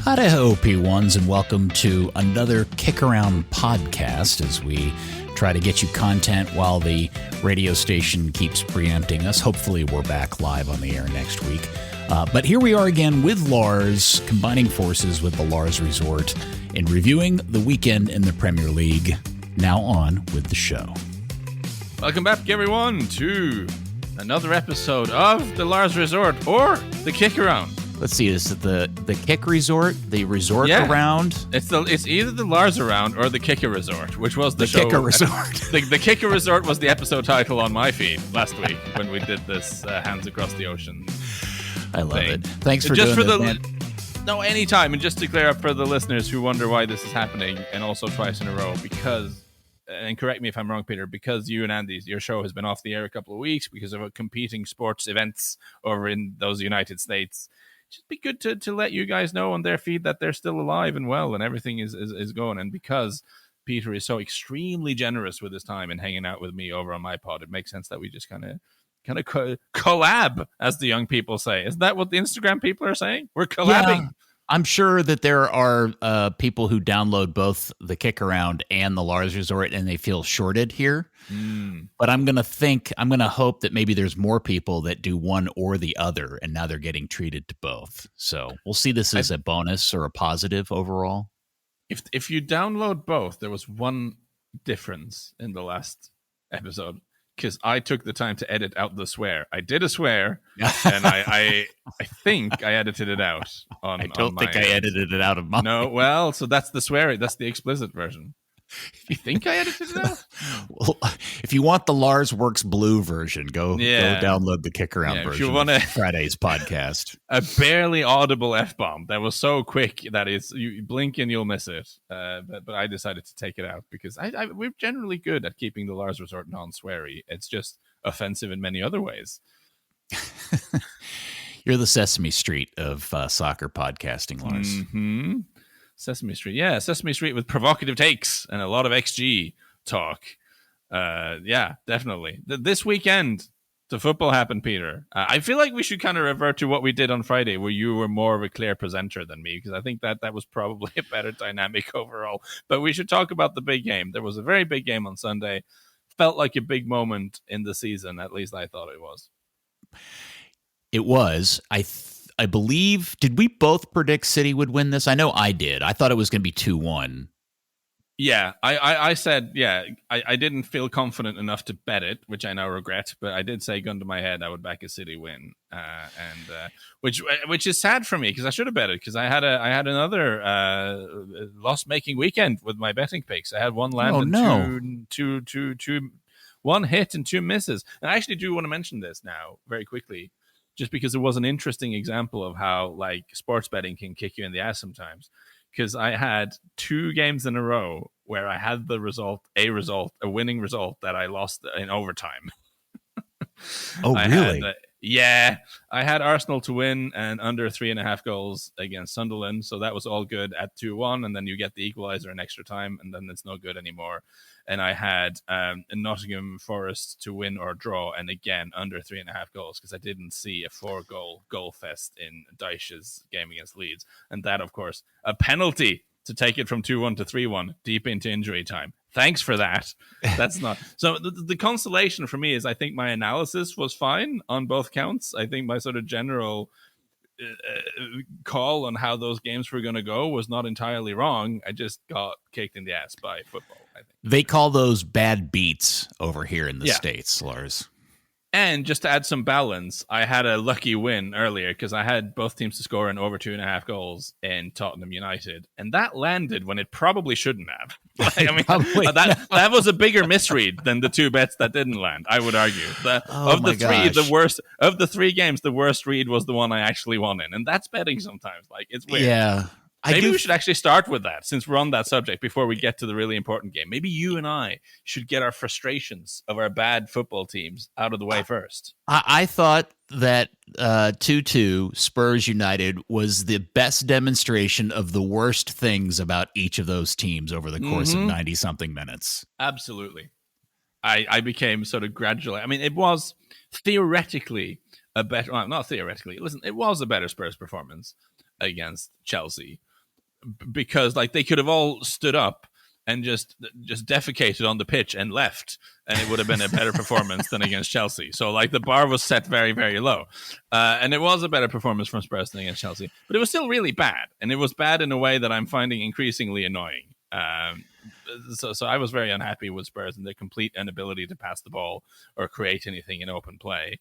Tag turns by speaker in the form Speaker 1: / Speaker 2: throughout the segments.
Speaker 1: Hi-ho, P1s, and welcome to another KickAround podcast as we try to get you content while the radio station keeps preempting us. Hopefully we're back live on the air next week. But here we are again with Lars, combining forces with the Lars Resort and reviewing the weekend in the Premier League. Now on with the show.
Speaker 2: Welcome back, everyone, to another episode of the Lars Resort, or the KickAround.
Speaker 1: Let's see, is it the Kick Resort, the Resort Around?
Speaker 2: It's either the Lars Around or the Kicker Resort, which was the show.
Speaker 1: Kicker Resort.
Speaker 2: The Kicker Resort was the episode title on my feed last week when we did this Hands Across the Ocean.
Speaker 1: I love it. Thanks for
Speaker 2: just
Speaker 1: doing
Speaker 2: for
Speaker 1: this,
Speaker 2: the No, anytime. And just to clear up for the listeners who wonder why this is happening, and also twice in a row, because, and correct me if I'm wrong, Peter, because you and Andy, your show has been off the air a couple of weeks because of competing sports events over in those United States. Just be good to let you guys know on their feed that they're still alive and well and everything is going. And because Peter is so extremely generous with his time and hanging out with me over on my pod, it makes sense that we just kind of collab, as the young people say. Isn't that what the Instagram people are saying? We're collabing.
Speaker 1: Yeah, I'm sure that there are people who download both the KickAround and the Lars Resort and they feel shorted here. But I'm going to hope that maybe there's more people that do one or the other, and now they're getting treated to both. So we'll see this as a bonus or a positive overall.
Speaker 2: If you download both, there was one difference in the last episode, because I took the time to edit out the swear. I did a swear, and I think I edited it out. I
Speaker 1: don't think I edited it out of mine.
Speaker 2: No, well, so that's the swearing. That's the explicit version. You think I edited it out?
Speaker 1: Well, if you want the Lars Works Blue version, go download the KickAround version. If you want Friday's podcast,
Speaker 2: a barely audible F-bomb that was so quick that you blink and you'll miss it. But I decided to take it out because we're generally good at keeping the Lars Resort non-sweary. It's just offensive in many other ways.
Speaker 1: You're the Sesame Street of soccer podcasting, Lars.
Speaker 2: Mm-hmm. Sesame Street. Yeah, Sesame Street with provocative takes and a lot of XG talk. Yeah, definitely. This weekend, the football happened, Peter. I feel like we should kind of revert to what we did on Friday, where you were more of a clear presenter than me, because I think that was probably a better dynamic overall. But we should talk about the big game. There was a very big game on Sunday. Felt like a big moment in the season. At least I thought it was.
Speaker 1: It was. I believe, did we both predict City would win this? I know I did. I thought it was going to be 2-1.
Speaker 2: Yeah, I said, I didn't feel confident enough to bet it, which I now regret, but I did say, gun to my head, I would back a City win, which is sad for me because I should have bet it, because I had another loss-making weekend with my betting picks. I had one land one hit and two misses. And I actually do want to mention this now very quickly, just because it was an interesting example of how like sports betting can kick you in the ass sometimes. Because I had 2 games in a row where I had a winning result that I lost in overtime.
Speaker 1: Oh, really?
Speaker 2: I had Arsenal to win and under 3.5 goals against Sunderland. So that was all good at 2-1. And then you get the equalizer in extra time, and then it's no good anymore. And I had Nottingham Forest to win or draw, and again under 3.5 goals, because I didn't see a 4-goal fest in Dyche's game against Leeds. And that, of course, a penalty to take it from 2-1 to 3-1 deep into injury time. Thanks for that. That's not so. The consolation for me is I think my analysis was fine on both counts. I think my sort of general call on how those games were going to go was not entirely wrong. I just got kicked in the ass by football, I think.
Speaker 1: They call those bad beats over here in the States, Lars.
Speaker 2: And just to add some balance, I had a lucky win earlier because I had both teams to score in over 2.5 goals in Tottenham United, and that landed when it probably shouldn't have. That was a bigger misread than the 2 bets that didn't land, I would argue. Of the 3 games, the worst read was the one I actually won in, and that's betting sometimes. Like, it's weird.
Speaker 1: Yeah.
Speaker 2: Maybe we should actually start with that, since we're on that subject, before we get to the really important game. Maybe you and I should get our frustrations of our bad football teams out of the way first.
Speaker 1: I thought that 2-2 Spurs United was the best demonstration of the worst things about each of those teams over the course of 90-something minutes.
Speaker 2: Absolutely. I became sort of gradually... I mean, it was theoretically a better... Well, not theoretically. Listen, it was a better Spurs performance against Chelsea. because like they could have all stood up and just defecated on the pitch and left, and it would have been a better performance than against Chelsea. So like the bar was set very, very low, and it was a better performance from Spurs than against Chelsea, but it was still really bad, and it was bad in a way that I'm finding increasingly annoying. So I was very unhappy with Spurs and their complete inability to pass the ball or create anything in open play,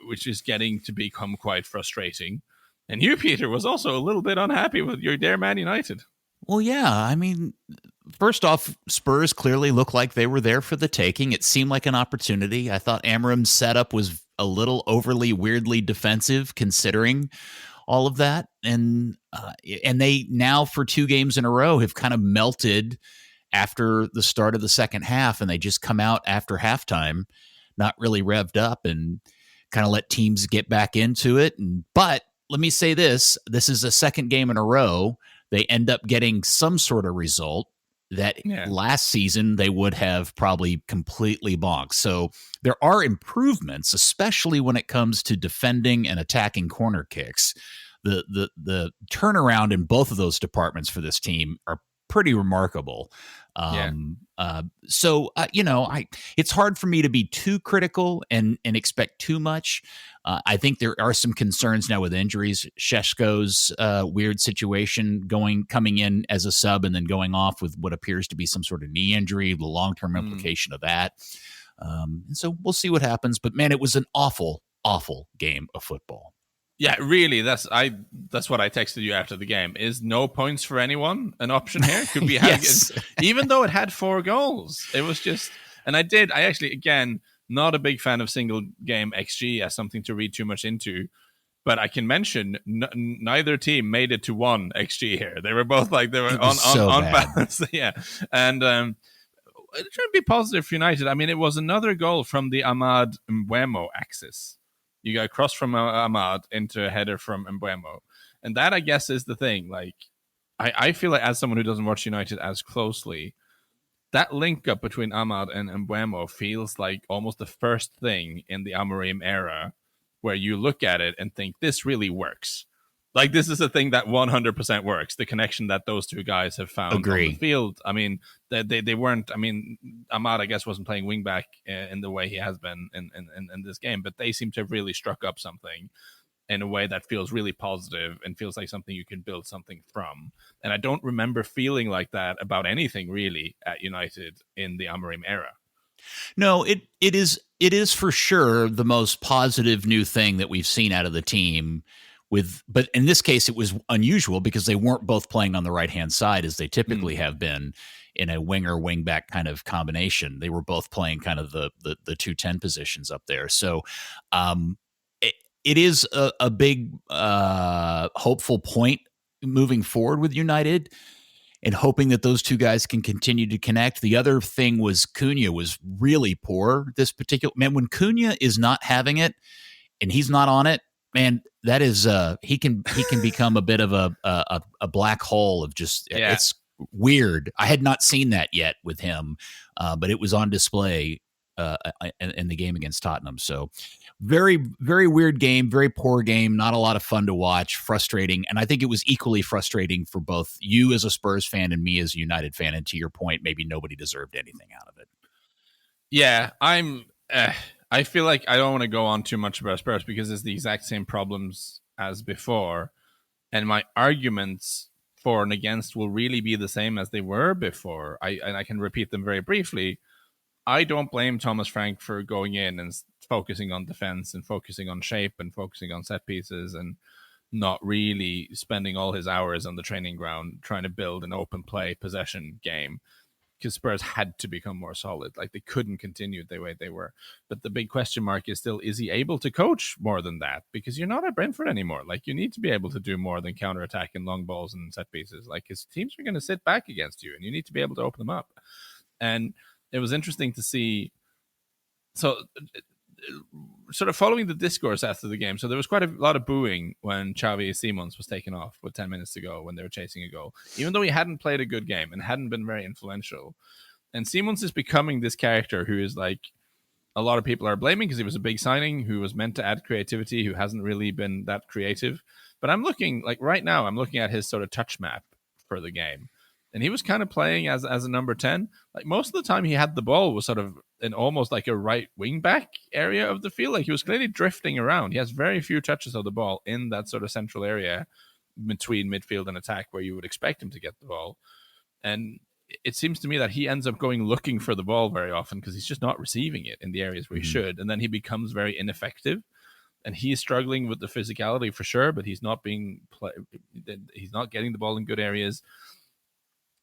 Speaker 2: which is getting to become quite frustrating. And you, Peter, was also a little bit unhappy with your dear Man United.
Speaker 1: Well, yeah. I mean, first off, Spurs clearly looked like they were there for the taking. It seemed like an opportunity. I thought Amorim's setup was a little overly weirdly defensive considering all of that. And they now for 2 games in a row have kind of melted after the start of the second half, and they just come out after halftime not really revved up and kind of let teams get back into it. But let me say this is a second game in a row they end up getting some sort of result that last season they would have probably completely bonked. So there are improvements, especially when it comes to defending and attacking corner kicks. The turnaround in both of those departments for this team are pretty remarkable. So it's hard for me to be too critical and expect too much. I think there are some concerns now with injuries. Šeško's weird situation coming in as a sub and then going off with what appears to be some sort of knee injury, the long-term implication of that. And so we'll see what happens. But man, it was an awful, awful game of football.
Speaker 2: Yeah, really. That's what I texted you after the game. Is no points for anyone an option here? Could we have even though it had 4 goals? It was just, and I actually, again, not a big fan of single game XG as something to read too much into, but I can mention neither team made it to 1 XG here. They were both like they were on balance. Yeah, and trying to be positive for United. I mean, it was another goal from the Ahmad Mbeumo axis. You got a cross from Ahmad into a header from Mbeumo. And that, I guess, is the thing. Like, I feel like as someone who doesn't watch United as closely, that link up between Ahmad and Mbeumo feels like almost the first thing in the Amorim era where you look at it and think, this really works. Like, this is a thing that 100% works. The connection that those two guys have found on the field. I mean, they weren't. I mean, Ahmad, I guess, wasn't playing wingback in the way he has been in this game, but they seem to have really struck up something in a way that feels really positive and feels like something you can build something from. And I don't remember feeling like that about anything really at United in the Amorim era.
Speaker 1: No, it is for sure the most positive new thing that we've seen out of the team. But in this case, it was unusual because they weren't both playing on the right-hand side as they typically have been in a winger-wingback kind of combination. They were both playing kind of the 2-10 positions up there. So it is a big hopeful point moving forward with United and hoping that those two guys can continue to connect. The other thing was Cunha was really poor this particular – man, when Cunha is not having it and he's not on it, man, that is he can become a bit of a black hole of just it's weird. I had not seen that yet with him, but it was on display in the game against Tottenham. So very, very weird game, very poor game, not a lot of fun to watch, frustrating. And I think it was equally frustrating for both you as a Spurs fan and me as a United fan. And to your point, maybe nobody deserved anything out of it.
Speaker 2: Yeah, I feel like I don't want to go on too much about Spurs because it's the exact same problems as before. And my arguments for and against will really be the same as they were before. I can repeat them very briefly. I don't blame Thomas Frank for going in and focusing on defense and focusing on shape and focusing on set pieces and not really spending all his hours on the training ground trying to build an open play possession game. Because Spurs had to become more solid. Like, they couldn't continue the way they were. But the big question mark is still, is he able to coach more than that? Because you're not at Brentford anymore. Like, you need to be able to do more than counterattack and long balls and set pieces. Like, his teams are going to sit back against you, and you need to be able to open them up. And it was interesting to see. So, sort of following the discourse after the game. So there was quite a lot of booing when Xavi Simons was taken off with 10 minutes to go when they were chasing a goal, even though he hadn't played a good game and hadn't been very influential. And Simons is becoming this character who is like, a lot of people are blaming because he was a big signing, who was meant to add creativity, who hasn't really been that creative. But I'm looking like right now, I'm looking at his sort of touch map for the game. And he was kind of playing as a number 10. Like most of the time he had the ball was sort of in almost like a right wing back area of the field. Like he was clearly drifting around. He has very few touches of the ball in that sort of central area between midfield and attack where you would expect him to get the ball. And it seems to me that he ends up going looking for the ball very often because he's just not receiving it in the areas where he should. And then he becomes very ineffective. And he's struggling with the physicality for sure, but he's not he's not getting the ball in good areas.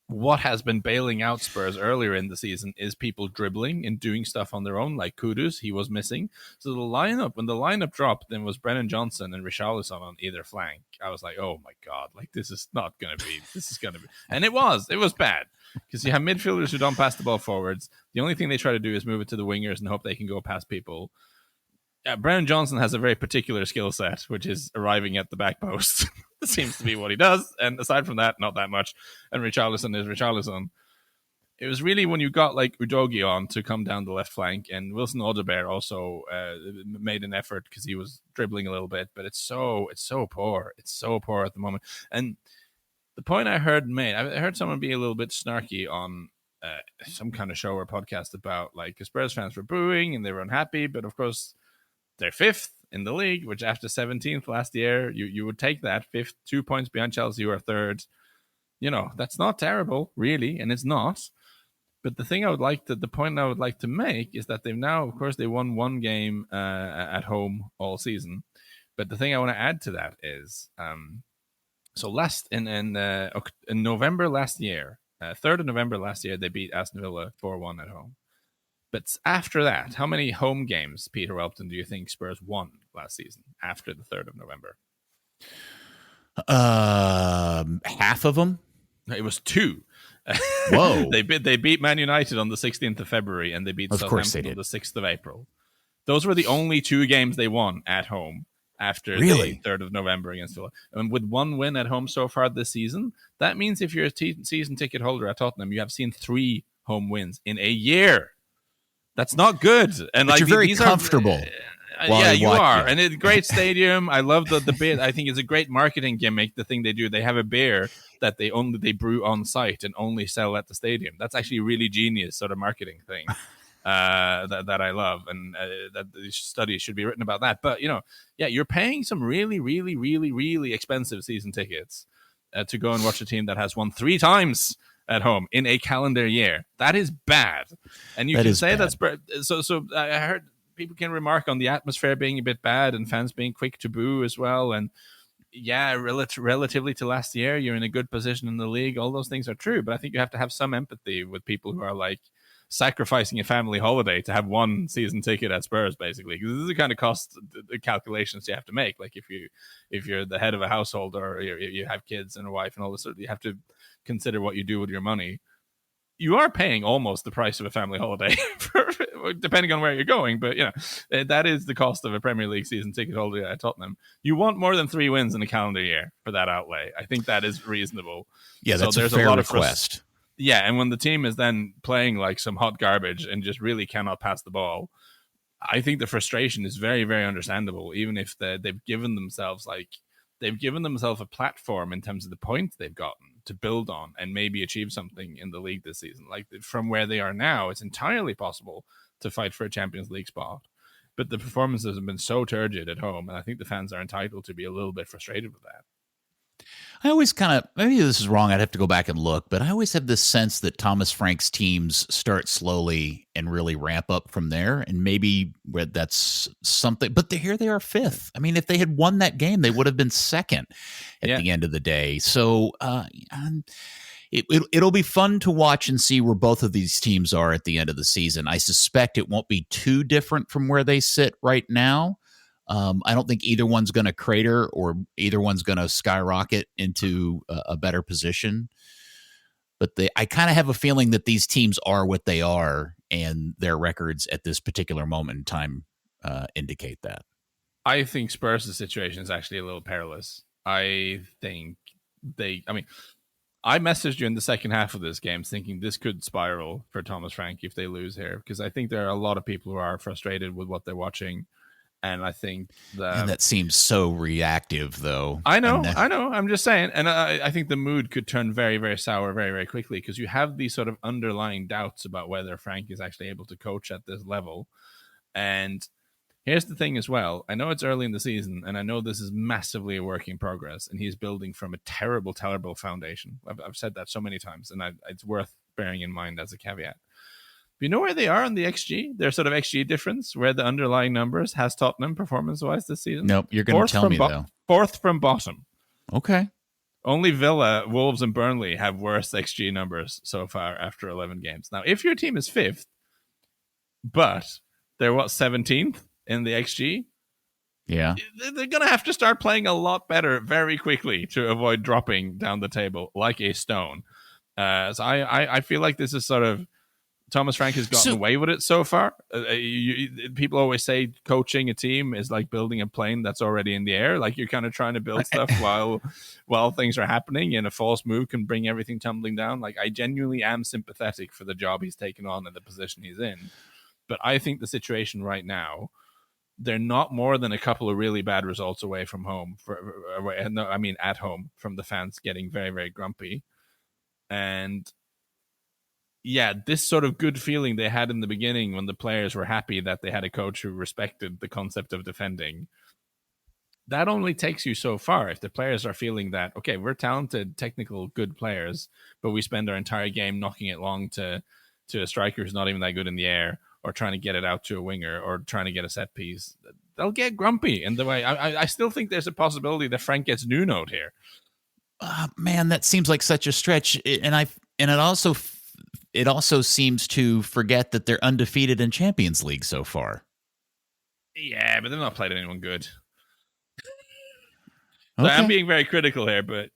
Speaker 2: What has been bailing out Spurs earlier in the season is people dribbling and doing stuff on their own, like Kudus, he was missing. So when the lineup dropped, then was Brennan Johnson and Richarlison on either flank. I was like, oh my God, like this is going to be. And it was bad because you have midfielders who don't pass the ball forwards. The only thing they try to do is move it to the wingers and hope they can go past people. Brennan Johnson has a very particular skill set, which is arriving at the back post. That seems to be what he does. And aside from that, not that much. And Richarlison is Richarlison. It was really when you got like Udogie on to come down the left flank, and Wilson Odobert also made an effort because he was dribbling a little bit, but it's so poor. It's so poor at the moment. And the point I heard someone be a little bit snarky on some kind of show or podcast about like Spurs fans were booing and they were unhappy, but of course they're fifth in the league, which after 17th last year, you would take that. Fifth, 2 points behind Chelsea, who are third. You know, that's not terrible, really, and it's not. But the point I would like to make is that they've now, of course, they won one game at home all season. But the thing I want to add to that is, so in November last year, 3rd of November last year, they beat Aston Villa 4-1 at home. But after that, how many home games, Peter Welpton, do you think Spurs won last season after the 3rd of November?
Speaker 1: Half of them?
Speaker 2: It was 2.
Speaker 1: Whoa.
Speaker 2: They beat Man United on the 16th of February, and they beat Southampton on the 6th of April. Those were the only 2 games they won at home after the 3rd of November against Villa. And with 1 win at home so far this season, that means if you're a season ticket holder at Tottenham, you have seen 3 home wins in a year. That's not good. And
Speaker 1: but you're very comfortable.
Speaker 2: Yeah, you are. And it's a great stadium. I love the beer. I think it's a great marketing gimmick, the thing they do. They have a beer that they brew on site and only sell at the stadium. That's actually a really genius sort of marketing thing that I love. And that the studies should be written about that. But, you're paying some really, really, really, really expensive season tickets to go and watch a team that has won 3 times at home in a calendar year. That is bad. And you can say that's so I heard people can remark on the atmosphere being a bit bad and fans being quick to boo as well. And yeah, relatively to last year, you're in a good position in the league. All those things are true, but I think you have to have some empathy with people who are like sacrificing a family holiday to have 1 season ticket at Spurs, basically, because this is the kind of cost calculations you have to make. Like if you're the head of a household or you have kids and a wife and all this, you have to consider what you do with your money. You are paying almost the price of a family holiday, depending on where you're going. But that is the cost of a Premier League season ticket holder at Tottenham. You want more than 3 wins in a calendar year for that outlay. I think that is reasonable.
Speaker 1: Yeah, that's a fair request.
Speaker 2: Yeah, and when the team is then playing like some hot garbage and just really cannot pass the ball, I think the frustration is very, very understandable. Even if they've given themselves a platform in terms of the points they've gotten to build on and maybe achieve something in the league this season. Like from where they are now, it's entirely possible to fight for a Champions League spot. But the performances have been so turgid at home, and I think the fans are entitled to be a little bit frustrated with that.
Speaker 1: I always maybe this is wrong, I'd have to go back and look, but I always have this sense that Thomas Frank's teams start slowly and really ramp up from there, and maybe that's something, but here they are 5th. I mean, if they had won that game, they would have been 2nd at the end of the day. So it'll be fun to watch and see where both of these teams are at the end of the season. I suspect it won't be too different from where they sit right now. I don't think either one's going to crater or either one's going to skyrocket into a better position. But I kind of have a feeling that these teams are what they are, and their records at this particular moment in time indicate that.
Speaker 2: I think Spurs' situation is actually a little perilous. I think I messaged you in the second half of this game thinking this could spiral for Thomas Frank if they lose here, because I think there are a lot of people who are frustrated with what they're watching. And I think
Speaker 1: And that seems so reactive, though.
Speaker 2: I know. I'm just saying. And I think the mood could turn very, very sour very, very quickly because you have these sort of underlying doubts about whether Frank is actually able to coach at this level. And here's the thing as well. I know it's early in the season, and I know this is massively a work in progress, and he's building from a terrible, terrible foundation. I've said that so many times, and it's worth bearing in mind as a caveat. But you know where they are on the XG? Their sort of XG difference, where the underlying numbers has Tottenham performance-wise this season?
Speaker 1: Nope, you're going to tell me, though.
Speaker 2: Fourth from bottom.
Speaker 1: Okay.
Speaker 2: Only Villa, Wolves, and Burnley have worse XG numbers so far after 11 games. Now, if your team is fifth, but they're, 17th in the XG?
Speaker 1: Yeah.
Speaker 2: They're going to have to start playing a lot better very quickly to avoid dropping down the table like a stone. So I feel like this is sort of Thomas Frank has gotten away with it so far. People always say coaching a team is like building a plane that's already in the air. Like you're kind of trying to build stuff while things are happening, and a false move can bring everything tumbling down. Like I genuinely am sympathetic for the job he's taken on and the position he's in. But I think the situation right now, they're not more than a couple of really bad results away from home. At home, from the fans getting very, very grumpy. And yeah, this sort of good feeling they had in the beginning when the players were happy that they had a coach who respected the concept of defending, that only takes you so far. If the players are feeling that, okay, we're talented, technical, good players, but we spend our entire game knocking it long to a striker who's not even that good in the air, or trying to get it out to a winger, or trying to get a set piece, they'll get grumpy. And the way I still think there's a possibility that Frank gets Nuno'd here.
Speaker 1: Man, that seems like such a stretch. It also seems to forget that they're undefeated in Champions League so far.
Speaker 2: Yeah, but they've not played anyone good.
Speaker 1: Okay.
Speaker 2: So I'm being very critical here, but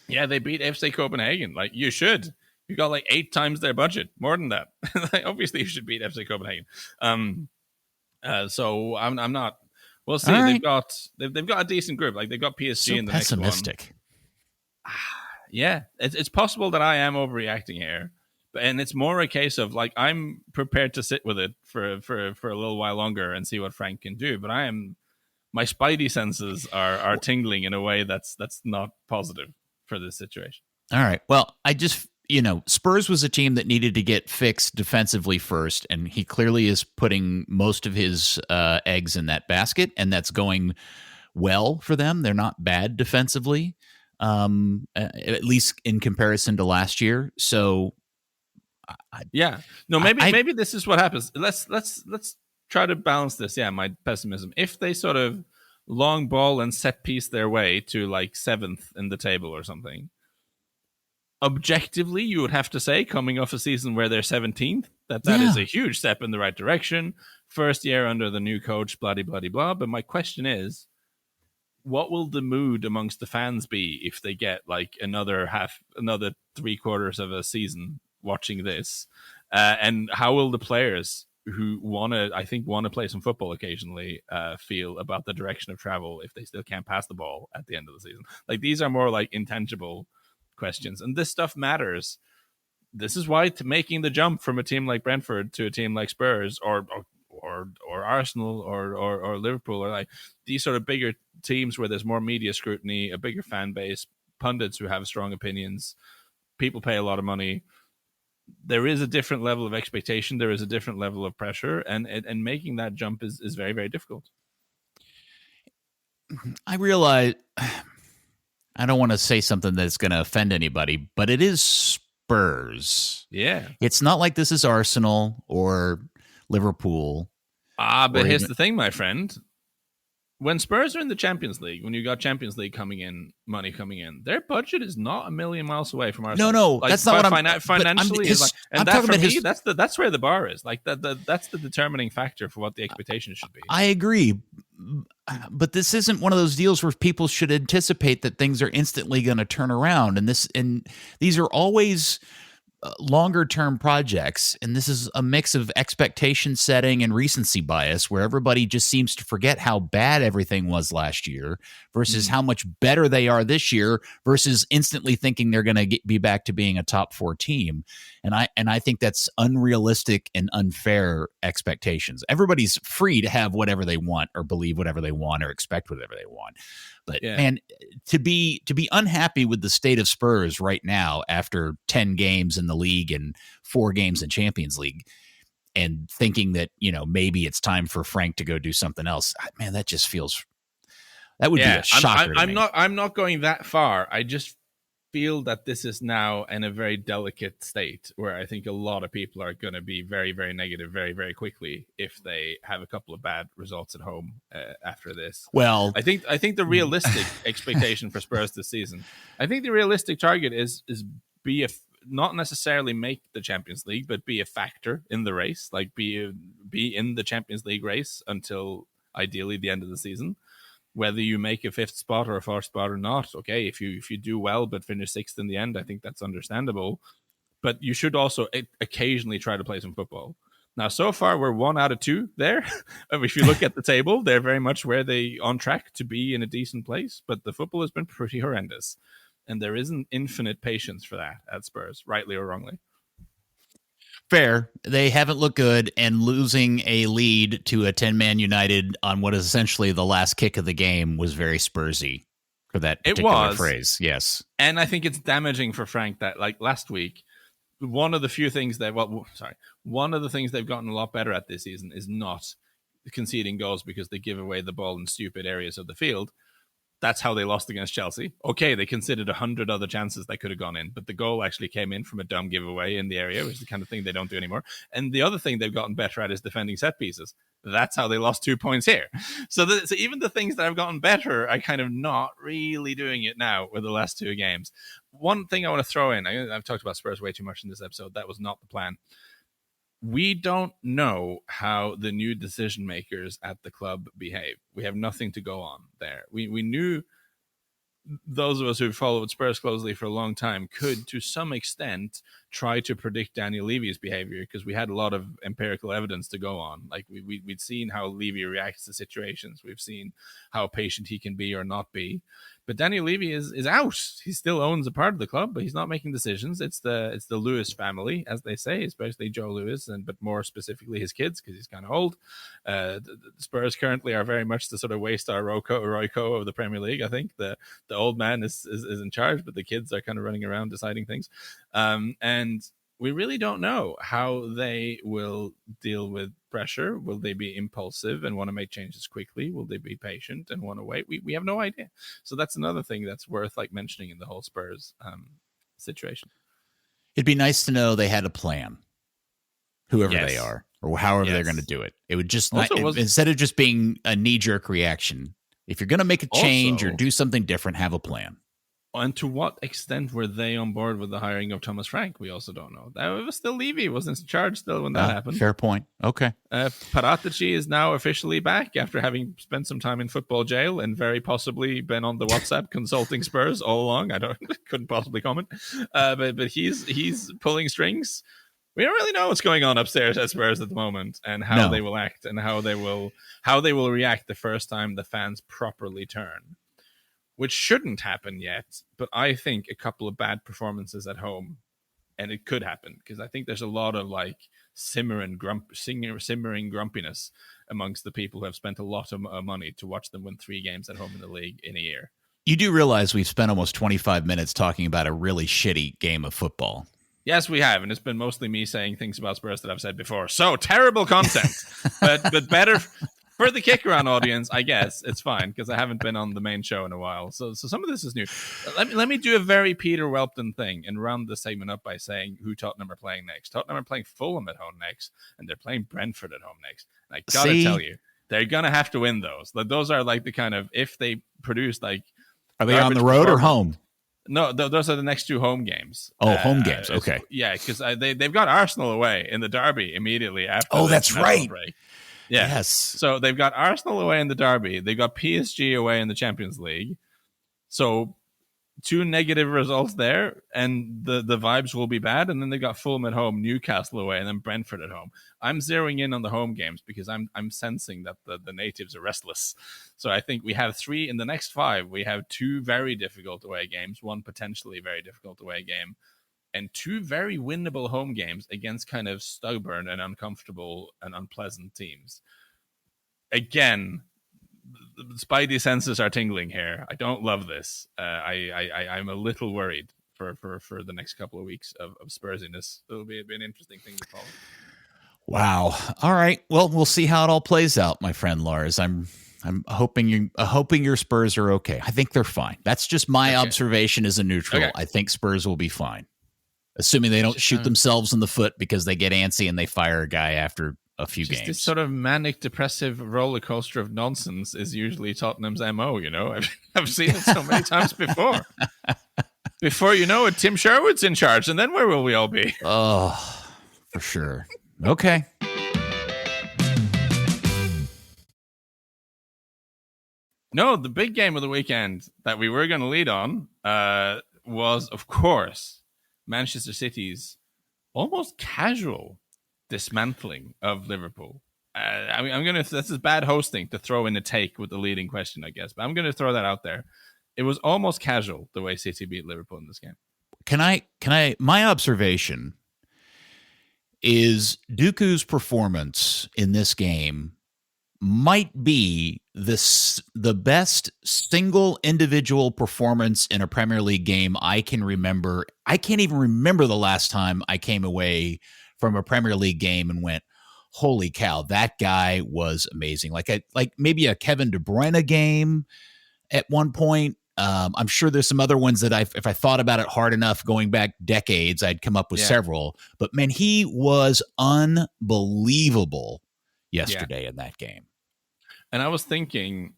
Speaker 2: yeah, they beat FC Copenhagen. Like you should. You got like 8 times their budget, more than that. Like, obviously, you should beat FC Copenhagen. So I'm not. We'll see. Right. They've got a decent group. Like they've got PSG in the next one.
Speaker 1: Pessimistic.
Speaker 2: Yeah, it's possible that I am overreacting here, and it's more a case of like I'm prepared to sit with it for a little while longer and see what Frank can do. But my spidey senses are tingling in a way that's not positive for this situation.
Speaker 1: All right. Well, Spurs was a team that needed to get fixed defensively first, and he clearly is putting most of his eggs in that basket, and that's going well for them. They're not bad defensively. At least in comparison to last year. So,
Speaker 2: maybe this is what happens. Let's try to balance this. Yeah, my pessimism. If they sort of long ball and set piece their way to like 7th in the table or something, objectively, you would have to say, coming off a season where they're 17th, that is a huge step in the right direction. First year under the new coach, blah, blah, blah, blah. But my question is, what will the mood amongst the fans be if they get like another 3/4 of a season watching this? And how will the players who want to play some football occasionally feel about the direction of travel if they still can't pass the ball at the end of the season? Like these are more like intangible questions, and this stuff matters. This is why making the jump from a team like Brentford to a team like Spurs or Arsenal or Liverpool, or like these sort of bigger teams where there's more media scrutiny, a bigger fan base, pundits who have strong opinions, people pay a lot of money. There is a different level of expectation. There is a different level of pressure, and making that jump is very, very difficult.
Speaker 1: I realize I don't want to say something that's going to offend anybody, but it is Spurs.
Speaker 2: Yeah.
Speaker 1: It's not like this is Arsenal or Liverpool.
Speaker 2: But here's the thing, my friend. When Spurs are in the Champions League, when you got Champions League money coming in, their budget is not a million miles away from Arsenal.
Speaker 1: No, like, that's not what I'm
Speaker 2: financially. That's where the bar is. Like that's the determining factor for what the expectations should be.
Speaker 1: I agree, but this isn't one of those deals where people should anticipate that things are instantly going to turn around. And these are always longer term projects, and this is a mix of expectation setting and recency bias, where everybody just seems to forget how bad everything was last year versus how much better they are this year versus instantly thinking they're going to be back to being a top 4 team. And I think that's unrealistic and unfair expectations. Everybody's free to have whatever they want or believe whatever they want or expect whatever they want. But man, to be unhappy with the state of Spurs right now after 10 games in the league and 4 games in Champions League and thinking that, maybe it's time for Frank to go do something else. Man, that just feels, that would be a shocker.
Speaker 2: I'm not going that far. I just feel that this is now in a very delicate state where I think a lot of people are going to be very, very negative very, very quickly if they have a couple of bad results at home after this.
Speaker 1: Well,
Speaker 2: I think the realistic expectation for Spurs this season, I think the realistic target is not necessarily make the Champions League, but be a factor in the race, like be in the Champions League race until ideally the end of the season. Whether you make a 5th spot or a 4th spot or not, okay, if you do well but finish 6th in the end, I think that's understandable. But you should also occasionally try to play some football. Now, so far, we're 1 out of 2 there. If you look at the table, they're very much where they on track to be in a decent place. But the football has been pretty horrendous. And there isn't infinite patience for that at Spurs, rightly or wrongly.
Speaker 1: Fair. They haven't looked good, and losing a lead to a 10-man United on what is essentially the last kick of the game was very Spursy for that particular phrase. Yes.
Speaker 2: And I think it's damaging for Frank that, like last week, one of the things they've gotten a lot better at this season is not conceding goals because they give away the ball in stupid areas of the field. That's how they lost against Chelsea. Okay, they considered 100 other chances that could have gone in, but the goal actually came in from a dumb giveaway in the area, which is the kind of thing they don't do anymore. And the other thing they've gotten better at is defending set pieces. That's how they lost 2 points here. So even the things that have gotten better are kind of not really doing it now with the last 2 games. One thing I want to throw in, I've talked about Spurs way too much in this episode. That was not the plan. We don't know how the new decision makers at the club behave. We have nothing to go on there. We knew, those of us who followed Spurs closely for a long time could, to some extent, try to predict Daniel Levy's behavior because we had a lot of empirical evidence to go on. Like we'd seen how Levy reacts to situations. We've seen how patient he can be or not be. But Daniel Levy is out. He still owns a part of the club, but he's not making decisions. It's the Lewis family, as they say, especially Joe Lewis, but more specifically his kids, because he's kind of old. The Spurs currently are very much the sort of Waystar Royco of the Premier League. I think the old man is in charge, but the kids are kind of running around deciding things. And we really don't know how they will deal with pressure. Will they be impulsive and want to make changes quickly? Will they be patient and want to wait? We have no idea. So that's another thing that's worth mentioning in the whole Spurs situation.
Speaker 1: It'd be nice to know they had a plan, whoever they are, or however they're going to do it. It would just instead of just being a knee-jerk reaction. If you're going to make a change or do something different, have a plan.
Speaker 2: And to what extent were they on board with the hiring of Thomas Frank? We also don't know. That was still Levy, was in charge still when that happened.
Speaker 1: Fair point. Okay.
Speaker 2: Paratici is now officially back after having spent some time in football jail and very possibly been on the WhatsApp consulting Spurs all along. Couldn't possibly comment. But he's pulling strings. We don't really know what's going on upstairs at Spurs at the moment and how they will act and how they will react the first time the fans properly turn. Which shouldn't happen yet, but I think a couple of bad performances at home, and it could happen because I think there's a lot of simmering grumpiness amongst the people who have spent a lot of money to watch them win 3 games at home in the league in a year.
Speaker 1: You do realize we've spent almost 25 minutes talking about a really shitty game of football.
Speaker 2: Yes, we have, and it's been mostly me saying things about Spurs that I've said before. So terrible content, but better. For the KickAround audience, I guess it's fine because I haven't been on the main show in a while. So some of this is new. Let me do a very Peter Welpton thing and round the segment up by saying who Tottenham are playing next. Tottenham are playing Fulham at home next, and they're playing Brentford at home next. And I gotta tell you, they're gonna have to win those. Those are the kind of, if they produce are
Speaker 1: they on the road or home?
Speaker 2: No, those are the next 2 home games.
Speaker 1: Oh, home games. Okay.
Speaker 2: Yeah, because they've got Arsenal away in the derby immediately after.
Speaker 1: Oh, that's right.
Speaker 2: Break. Yeah.
Speaker 1: Yes.
Speaker 2: So they've got Arsenal away in the derby. They've got PSG away in the Champions League. So 2 negative results there, and the vibes will be bad. And then they got Fulham at home, Newcastle away, and then Brentford at home. I'm zeroing in on the home games because I'm sensing that the natives are restless. So I think we have 3 in the next 5. We have 2 very difficult away games, 1 potentially very difficult away game, and 2 very winnable home games against kind of stubborn and uncomfortable and unpleasant teams. Again, the spidey senses are tingling here. I don't love this. I'm a little worried for the next couple of weeks of Spursiness. It'll be an interesting thing to follow.
Speaker 1: Wow. All right. Well, we'll see how it all plays out, my friend Lars. I'm hoping your Spurs are okay. I think they're fine. That's just my observation as a neutral. Okay. I think Spurs will be fine, assuming they don't shoot themselves in the foot because they get antsy and they fire a guy after a few games.
Speaker 2: This sort of manic depressive roller coaster of nonsense is usually Tottenham's MO, you know. I've seen it so many times before. Before you know it, Tim Sherwood's in charge, and then where will we all be?
Speaker 1: Oh, for sure. Okay.
Speaker 2: No, the big game of the weekend that we were going to lead on was, of course, Manchester City's almost casual dismantling of Liverpool. This is bad hosting to throw in a take with the leading question, I guess, but I'm going to throw that out there. It was almost casual the way City beat Liverpool in this game.
Speaker 1: My observation is Dooku's performance in this game might be the best single individual performance in a Premier League game I can remember. I can't even remember the last time I came away from a Premier League game and went, holy cow, that guy was amazing. Like maybe a Kevin De Bruyne game at one point. I'm sure there's some other ones that if I thought about it hard enough going back decades, I'd come up with several. But man, he was unbelievable yesterday in that game.
Speaker 2: And I was thinking,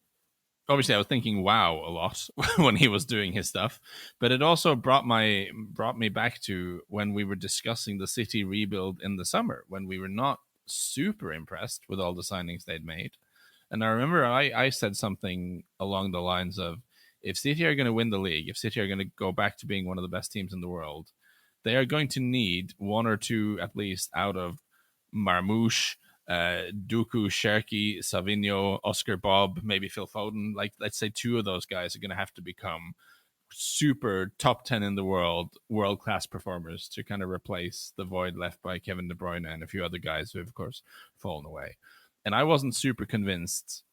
Speaker 2: wow a lot when he was doing his stuff, but it also brought me back to when we were discussing the City rebuild in the summer, when we were not super impressed with all the signings they'd made. And I remember I said something along the lines of, if City are going to win the league, if City are going to go back to being one of the best teams in the world, they are going to need 1 or 2 at least out of Marmoush, Dooku, Cherki, Savinho, Oscar Bob, maybe Phil Foden. Like, let's say 2 of those guys are going to have to become super top 10 in the world-class performers to kind of replace the void left by Kevin De Bruyne and a few other guys who have, of course, fallen away. And I wasn't super convinced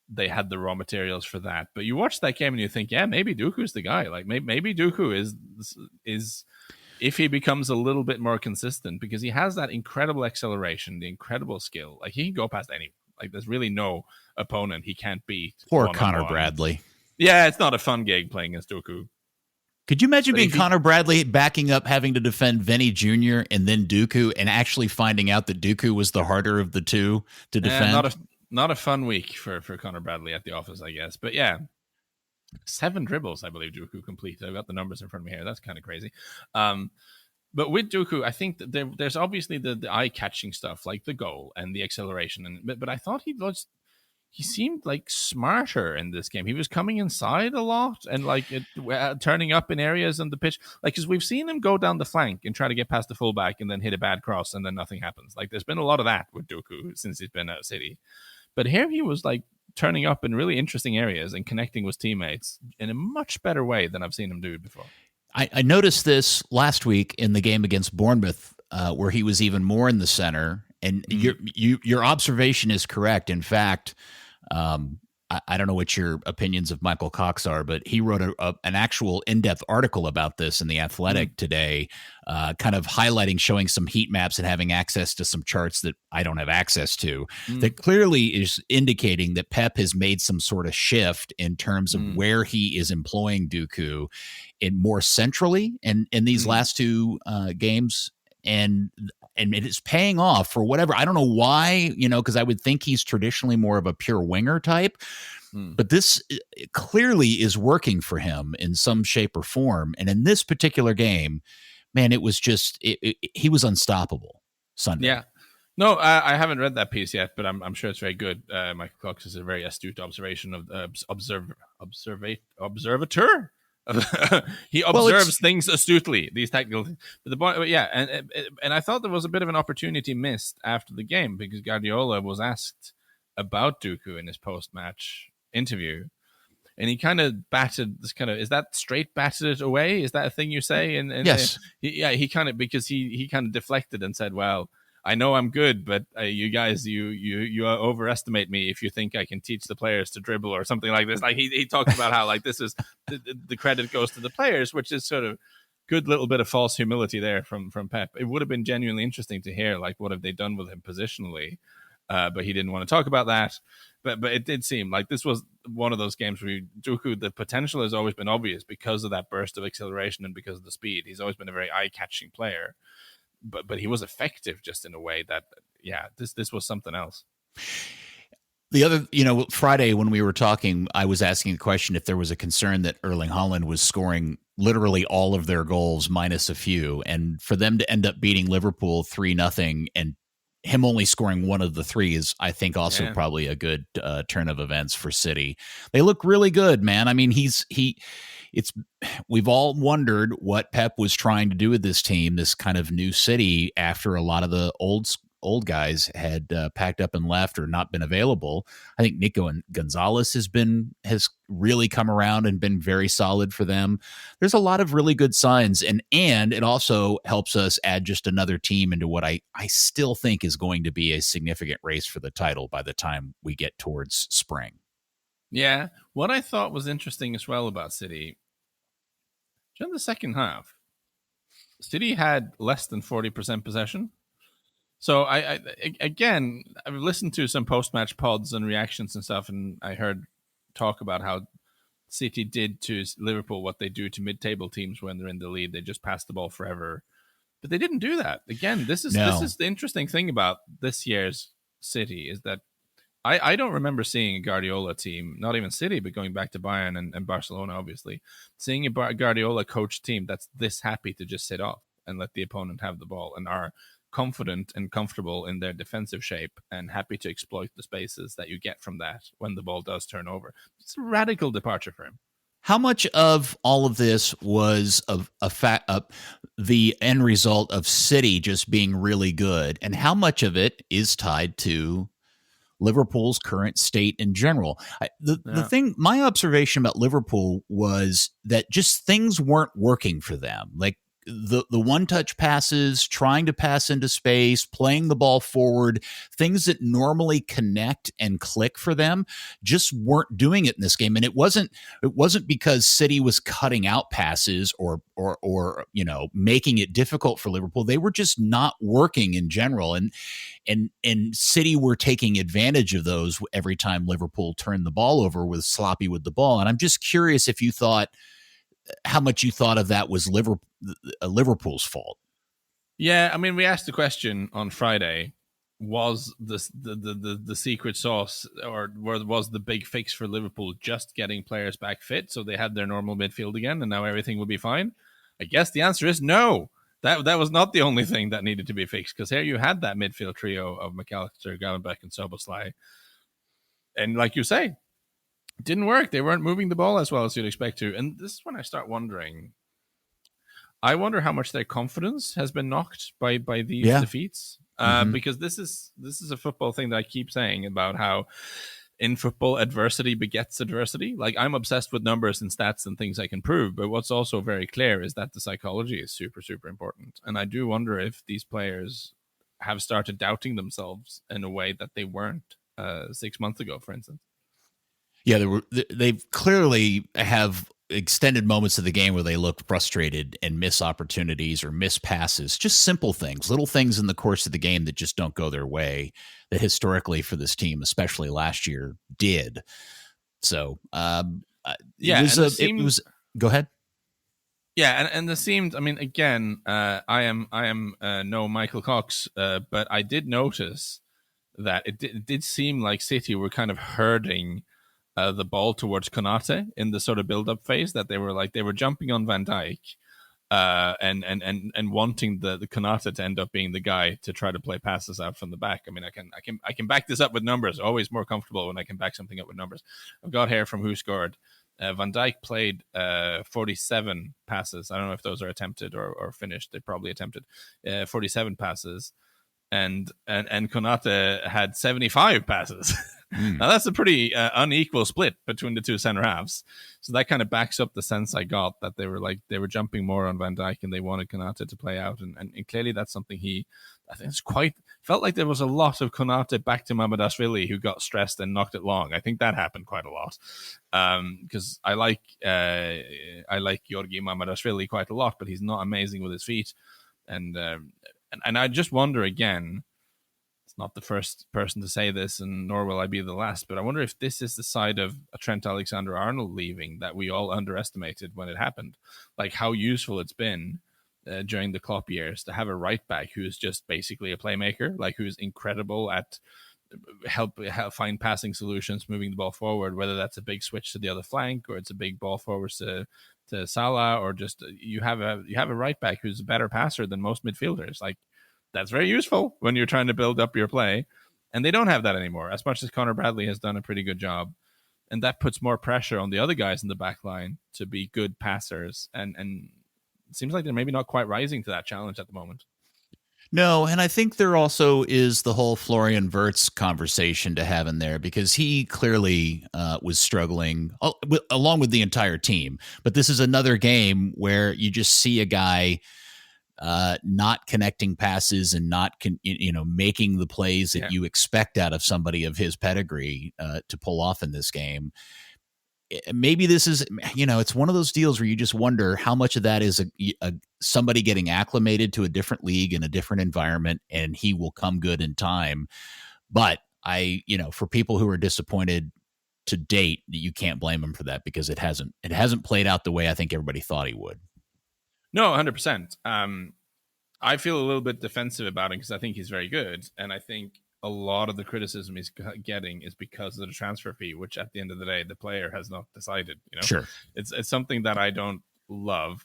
Speaker 2: they had the raw materials for that. But you watch that game and you think, yeah, maybe Dooku's the guy. Like, maybe Dooku is if he becomes a little bit more consistent, because he has that incredible acceleration, the incredible skill. Like, he can go past anyone. Like, there's really no opponent he can't beat.
Speaker 1: Poor Connor Bradley.
Speaker 2: Yeah, it's not a fun gig playing as Dooku.
Speaker 1: Could you imagine being Connor Bradley, backing up, having to defend Vinny Jr. and then Dooku, and actually finding out that Dooku was the harder of the two to defend?
Speaker 2: Not a fun week for Connor Bradley at the office, I guess. But yeah, 7 dribbles, I believe Dooku completed. I've got the numbers in front of me here. That's kind of crazy. But with Dooku, I think that there's obviously the eye-catching stuff, like the goal and the acceleration. But I thought he seemed like smarter in this game. He was coming inside a lot and turning up in areas on the pitch. Like, because we've seen him go down the flank and try to get past the fullback and then hit a bad cross and then nothing happens. Like, there's been a lot of that with Dooku since he's been at City. But here he was like turning up in really interesting areas and connecting with teammates in a much better way than I've seen him do before.
Speaker 1: I noticed this last week in the game against Bournemouth, where he was even more in the center. And your observation is correct. In fact, I don't know what your opinions of Michael Cox are, but he wrote an actual in-depth article about this in The Athletic today, kind of highlighting, showing some heat maps and having access to some charts that I don't have access to, that clearly is indicating that Pep has made some sort of shift in terms of where he is employing Dooku in more centrally in these last 2 games. And it is paying off for whatever. I don't know why, because I would think he's traditionally more of a pure winger type. But this clearly is working for him in some shape or form. And in this particular game, man, it was just he was unstoppable Sunday.
Speaker 2: Yeah. No, I haven't read that piece yet, but I'm sure it's very good. Michael Cox is a very astute observator. He observes things astutely, these technical things. But the point, yeah, and I thought there was a bit of an opportunity missed after the game because Guardiola was asked about Dooku in his post-match interview, and he kind of batted this kind of, is that straight batted it away? Is that a thing you say? And
Speaker 1: yes,
Speaker 2: he kind of, because he kind of deflected and said, well, I know I'm good, but you guys, you overestimate me if you think I can teach the players to dribble or something like this. Like he talked about how like this is the credit goes to the players, which is sort of good little bit of false humility there from Pep. It would have been genuinely interesting to hear like what have they done with him positionally, but he didn't want to talk about that. But it did seem like this was one of those games where Dooku, the potential has always been obvious because of that burst of acceleration and because of the speed. He's always been a very eye-catching player. But he was effective just in a way that, yeah, this was something else.
Speaker 1: The other, Friday when we were talking, I was asking the question if there was a concern that Erling Haaland was scoring literally all of their goals minus a few, and for them to end up beating Liverpool 3-0 and him only scoring one of the three is, I think, also probably a good turn of events for City. They look really good, man. I mean, we've all wondered what Pep was trying to do with this team, this kind of new City, after a lot of the old guys had packed up and left or not been available. I think Nico and Gonzalez has really come around and been very solid for them. There's a lot of really good signs, and it also helps us add just another team into what I still think is going to be a significant race for the title by the time we get towards spring.
Speaker 2: Yeah, what I thought was interesting as well about City, during the second half, City had less than 40% possession. So I've listened to some post-match pods and reactions and stuff, and I heard talk about how City did to Liverpool what they do to mid-table teams when they're in the lead. They just pass the ball forever, but they didn't do that. Again, this is the interesting thing about this year's City is that I don't remember seeing a Guardiola team, not even City, but going back to Bayern and Barcelona, obviously, seeing a Guardiola coach team that's this happy to just sit off and let the opponent have the ball and are confident and comfortable in their defensive shape and happy to exploit the spaces that you get from that when the ball does turn over. It's a radical departure for him.
Speaker 1: How much of all of this was the end result of City just being really good, and how much of it is tied to Liverpool's current state in general? The thing, my observation about Liverpool was that just things weren't working for them. Like the one-touch passes, trying to pass into space, playing the ball forward, things that normally connect and click for them just weren't doing it in this game. And it wasn't because City was cutting out passes or making it difficult for Liverpool. They were just not working in general. And City were taking advantage of those every time Liverpool turned the ball over, with sloppy with the ball. And I'm just curious if you thought how much you thought of that was Liverpool's fault.
Speaker 2: Yeah, I mean, we asked the question on Friday: was the secret sauce, or was the big fix for Liverpool just getting players back fit so they had their normal midfield again, and now everything will be fine? I guess the answer is no. That was not the only thing that needed to be fixed, because here you had that midfield trio of McAllister, Gallenbeck, and Szoboszlai, and like you say, it didn't work. They weren't moving the ball as well as you'd expect to. And this is when I start wondering. I wonder how much their confidence has been knocked by these defeats. Because this is a football thing that I keep saying about how in football adversity begets adversity. Like, I'm obsessed with numbers and stats and things I can prove, but what's also very clear is that the psychology is super, super important. And I do wonder if these players have started doubting themselves in a way that they weren't 6 months ago, for instance.
Speaker 1: Yeah, they clearly have extended moments of the game where they look frustrated and miss opportunities or miss passes. Just simple things, little things in the course of the game that just don't go their way, that historically for this team, especially last year, did. So, it was. Go ahead.
Speaker 2: Yeah, and this seemed. I mean, again, I am no Michael Cox, but I did notice that it did seem like City were kind of herding the ball towards Konate in the sort of build-up phase, that they were jumping on Van Dijk and wanting the Konate to end up being the guy to try to play passes out from the back. I mean, I can back this up with numbers. Always more comfortable when I can back something up with numbers. I've got here from Who Scored Van Dijk played 47 passes. I don't know if those are attempted or finished. They probably attempted 47 passes, and Konate had 75 passes. Now that's a pretty unequal split between the two center halves. So that kind of backs up the sense I got that they were jumping more on Van Dijk and they wanted Konate to play out, and clearly that's something I think it's quite felt like there was a lot of Konate back to Mamardashvili who got stressed and knocked it long. I think that happened quite a lot because I like Georgi Mamardashvili quite a lot, but he's not amazing with his feet, and I just wonder again. Not the first person to say this, and nor will I be the last, but I wonder if this is the side of a Trent Alexander-Arnold leaving that we all underestimated when it happened. Like how useful it's been during the Klopp years to have a right back who is just basically a playmaker, like who's incredible at help find passing solutions, moving the ball forward, whether that's a big switch to the other flank or it's a big ball forwards to Salah, or just you have a right back who's a better passer than most midfielders. Like, that's very useful when you're trying to build up your play. And they don't have that anymore, as much as Connor Bradley has done a pretty good job. And that puts more pressure on the other guys in the back line to be good passers. And it seems like they're maybe not quite rising to that challenge at the moment.
Speaker 1: No, and I think there also is the whole Florian Wirtz conversation to have in there, because he clearly was struggling along with the entire team. But this is another game where you just see a guy not connecting passes and not making the plays that you expect out of somebody of his pedigree to pull off in this game. Maybe this is, it's one of those deals where you just wonder how much of that is somebody getting acclimated to a different league and a different environment, and he will come good in time. But for people who are disappointed to date, you can't blame him for that, because it hasn't played out the way I think everybody thought he would.
Speaker 2: No, 100%. I feel a little bit defensive about him because I think he's very good. And I think a lot of the criticism he's getting is because of the transfer fee, which at the end of the day, the player has not decided.
Speaker 1: Sure.
Speaker 2: It's something that I don't love.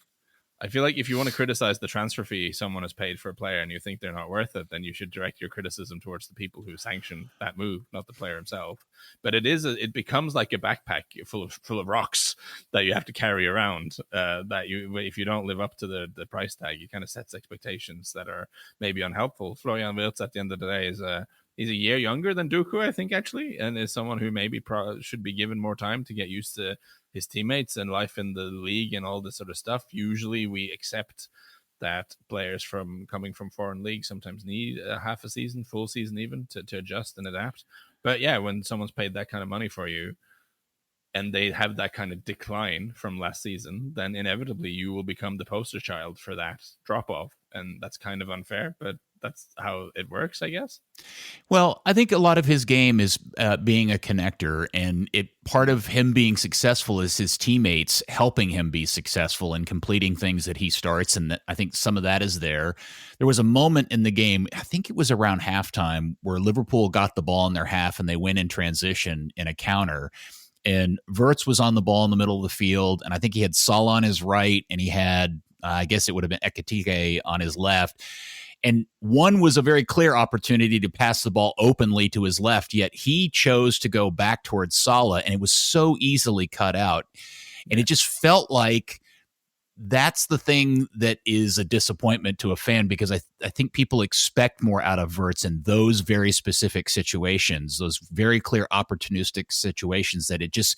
Speaker 2: I feel like if you want to criticize the transfer fee someone has paid for a player and you think they're not worth it, then you should direct your criticism towards the people who sanctioned that move, not the player himself. But it becomes like a backpack full of rocks that you have to carry around. If you don't live up to the price tag, it kind of sets expectations that are maybe unhelpful. Florian Wirtz at the end of the day he's a year younger than Dooku, I think, actually, and is someone who maybe should be given more time to get used to his teammates and life in the league and all this sort of stuff. Usually we accept that players coming from foreign leagues sometimes need a half a season, full season even, to adjust and adapt. But yeah, when someone's paid that kind of money for you and they have that kind of decline from last season, then inevitably you will become the poster child for that drop-off. And that's kind of unfair, but that's how it works, I guess.
Speaker 1: Well, I think a lot of his game is being a connector, and part of him being successful is his teammates helping him be successful and completing things that he starts, and I think some of that is there. There was a moment in the game, I think it was around halftime, where Liverpool got the ball in their half and they went in transition in a counter, and Wirtz was on the ball in the middle of the field, and I think he had Salah on his right, and he had, I guess it would have been Ekitike on his left. And one was a very clear opportunity to pass the ball openly to his left, yet he chose to go back towards Salah, and it was so easily cut out. And it just felt like that's the thing that is a disappointment to a fan, because I think people expect more out of Wirtz in those very specific situations, those very clear opportunistic situations, that it just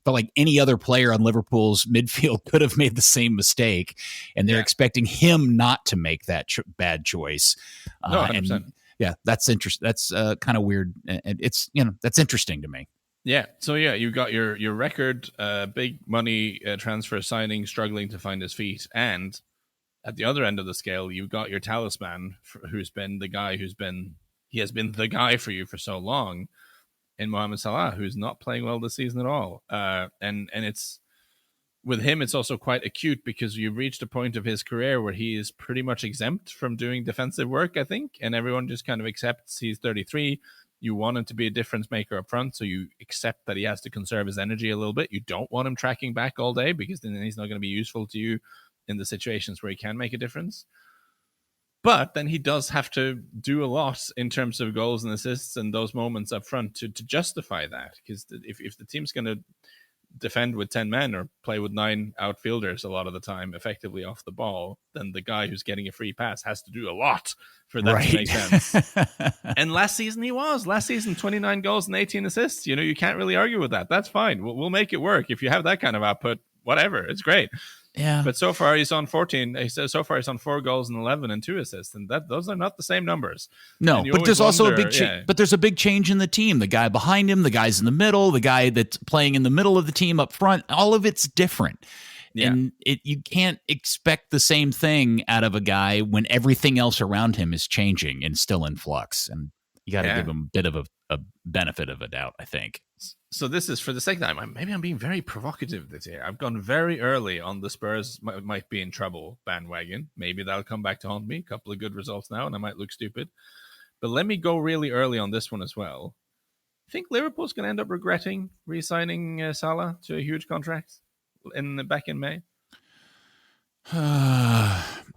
Speaker 1: felt like any other player on Liverpool's midfield could have made the same mistake, and they're expecting him not to make that bad choice.
Speaker 2: No, 100%.
Speaker 1: And yeah, that's interesting. That's kind of weird. And it's, that's interesting to me.
Speaker 2: Yeah. So yeah, you've got your record big money transfer signing struggling to find his feet, and at the other end of the scale, you've got your talisman who's been the guy he has been the guy for you for so long, in Mohamed Salah, who's not playing well this season at all. And it's with him, it's also quite acute, because you've reached a point of his career where he is pretty much exempt from doing defensive work, I think, and everyone just kind of accepts he's 33. You want him to be a difference maker up front, so you accept that he has to conserve his energy a little bit. You don't want him tracking back all day, because then he's not going to be useful to you in the situations where he can make a difference. But then he does have to do a lot in terms of goals and assists and those moments up front to justify that. Because if the team's going to defend with 10 men or play with 9 outfielders a lot of the time effectively off the ball, then the guy who's getting a free pass has to do a lot for that to make sense. And last season 29 goals and 18 assists. You can't really argue with that. That's fine. We'll make it work. If you have that kind of output, whatever, it's great.
Speaker 1: Yeah.
Speaker 2: But so far he's on 14. So far he's on 4 goals and 11 and 2 assists, and those are not the same numbers.
Speaker 1: No, but there's also a big change. But there's a big change in the team. The guy behind him, the guys in the middle, the guy that's playing in the middle of the team up front. All of it's different. Yeah. And you can't expect the same thing out of a guy when everything else around him is changing and still in flux. And you got to give him a bit of a benefit of a doubt, I think.
Speaker 2: So this is for the second time. Maybe I'm being very provocative this year. I've gone very early on the Spurs might be in trouble bandwagon. Maybe that'll come back to haunt me. A couple of good results now, and I might look stupid. But let me go really early on this one as well. I think Liverpool's going to end up regretting re-signing Salah to a huge contract back in May.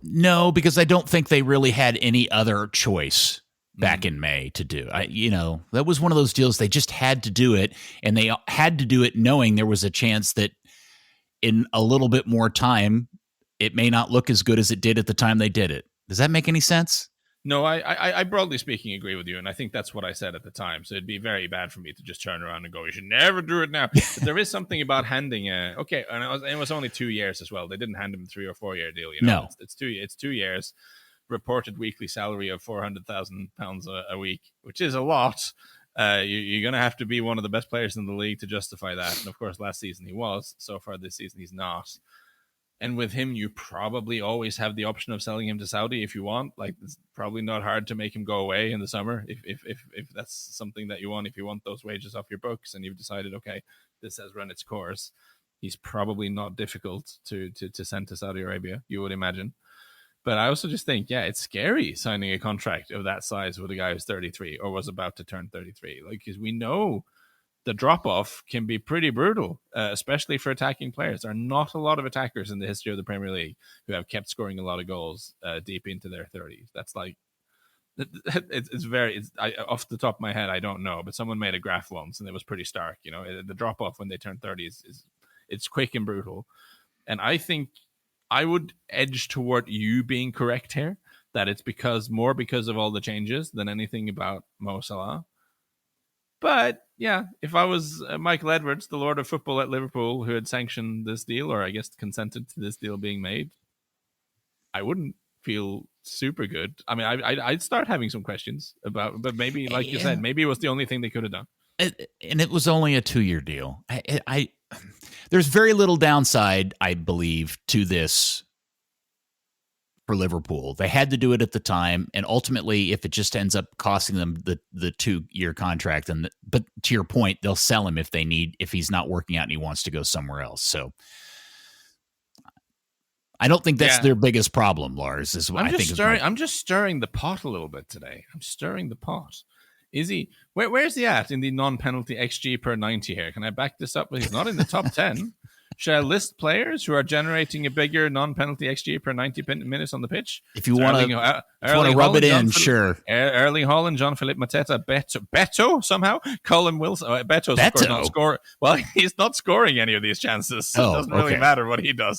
Speaker 1: No, because I don't think they really had any other choice back in May to do. That was one of those deals. They just had to do it, and they had to do it knowing there was a chance that in a little bit more time, it may not look as good as it did at the time they did it. Does that make any sense?
Speaker 2: No, I broadly speaking agree with you, and I think that's what I said at the time. So it'd be very bad for me to just turn around and go, "You should never do it now." But there is something about handing and it was only 2 years as well. They didn't hand him a 3 or 4 year deal.
Speaker 1: No,
Speaker 2: it's 2 years. Reported weekly salary of £400,000 a week, which is a lot. You're going to have to be one of the best players in the league to justify that. And of course, last season he was. So far this season he's not. And with him, you probably always have the option of selling him to Saudi if you want. Like, it's probably not hard to make him go away in the summer if that's something that you want. If you want those wages off your books and you've decided, okay, this has run its course, he's probably not difficult to send to Saudi Arabia, you would imagine. But I also just think, it's scary signing a contract of that size with a guy who's 33 or was about to turn 33. Like, because we know the drop-off can be pretty brutal, especially for attacking players. There are not a lot of attackers in the history of the Premier League who have kept scoring a lot of goals deep into their 30s. That's like, off the top of my head, I don't know, but someone made a graph once and it was pretty stark. The drop-off when they turn 30 it's quick and brutal. And I think I would edge toward you being correct here, that it's because of all the changes than anything about Mo Salah. But if I was Michael Edwards, the Lord of Football at Liverpool, who had sanctioned this deal, or I guess consented to this deal being made, I wouldn't feel super good. I mean, I'd start having some questions about, but maybe, like you said, maybe it was the only thing they could have done.
Speaker 1: And it was only a 2-year deal. There's very little downside, I believe, to this for Liverpool. They had to do it at the time, and ultimately, if it just ends up costing them the 2-year contract, but to your point, they'll sell him if he's not working out and he wants to go somewhere else. So I don't think that's their biggest problem, Lars. Is what
Speaker 2: I'm just stirring the pot a little bit today. I'm stirring the pot. Is he? Where's he at in the non-penalty XG per 90 here? Can I back this up? He's not in the top 10. Should I list players who are generating a bigger non-penalty XG per 90 minutes on the pitch?
Speaker 1: If you want to rub it in, sure.
Speaker 2: Erling Haaland, Jean-Philippe Mateta, Beto somehow, Colin Wilson. Beto's of course not scoring. Well, he's not scoring any of these chances. So it doesn't really matter what he does.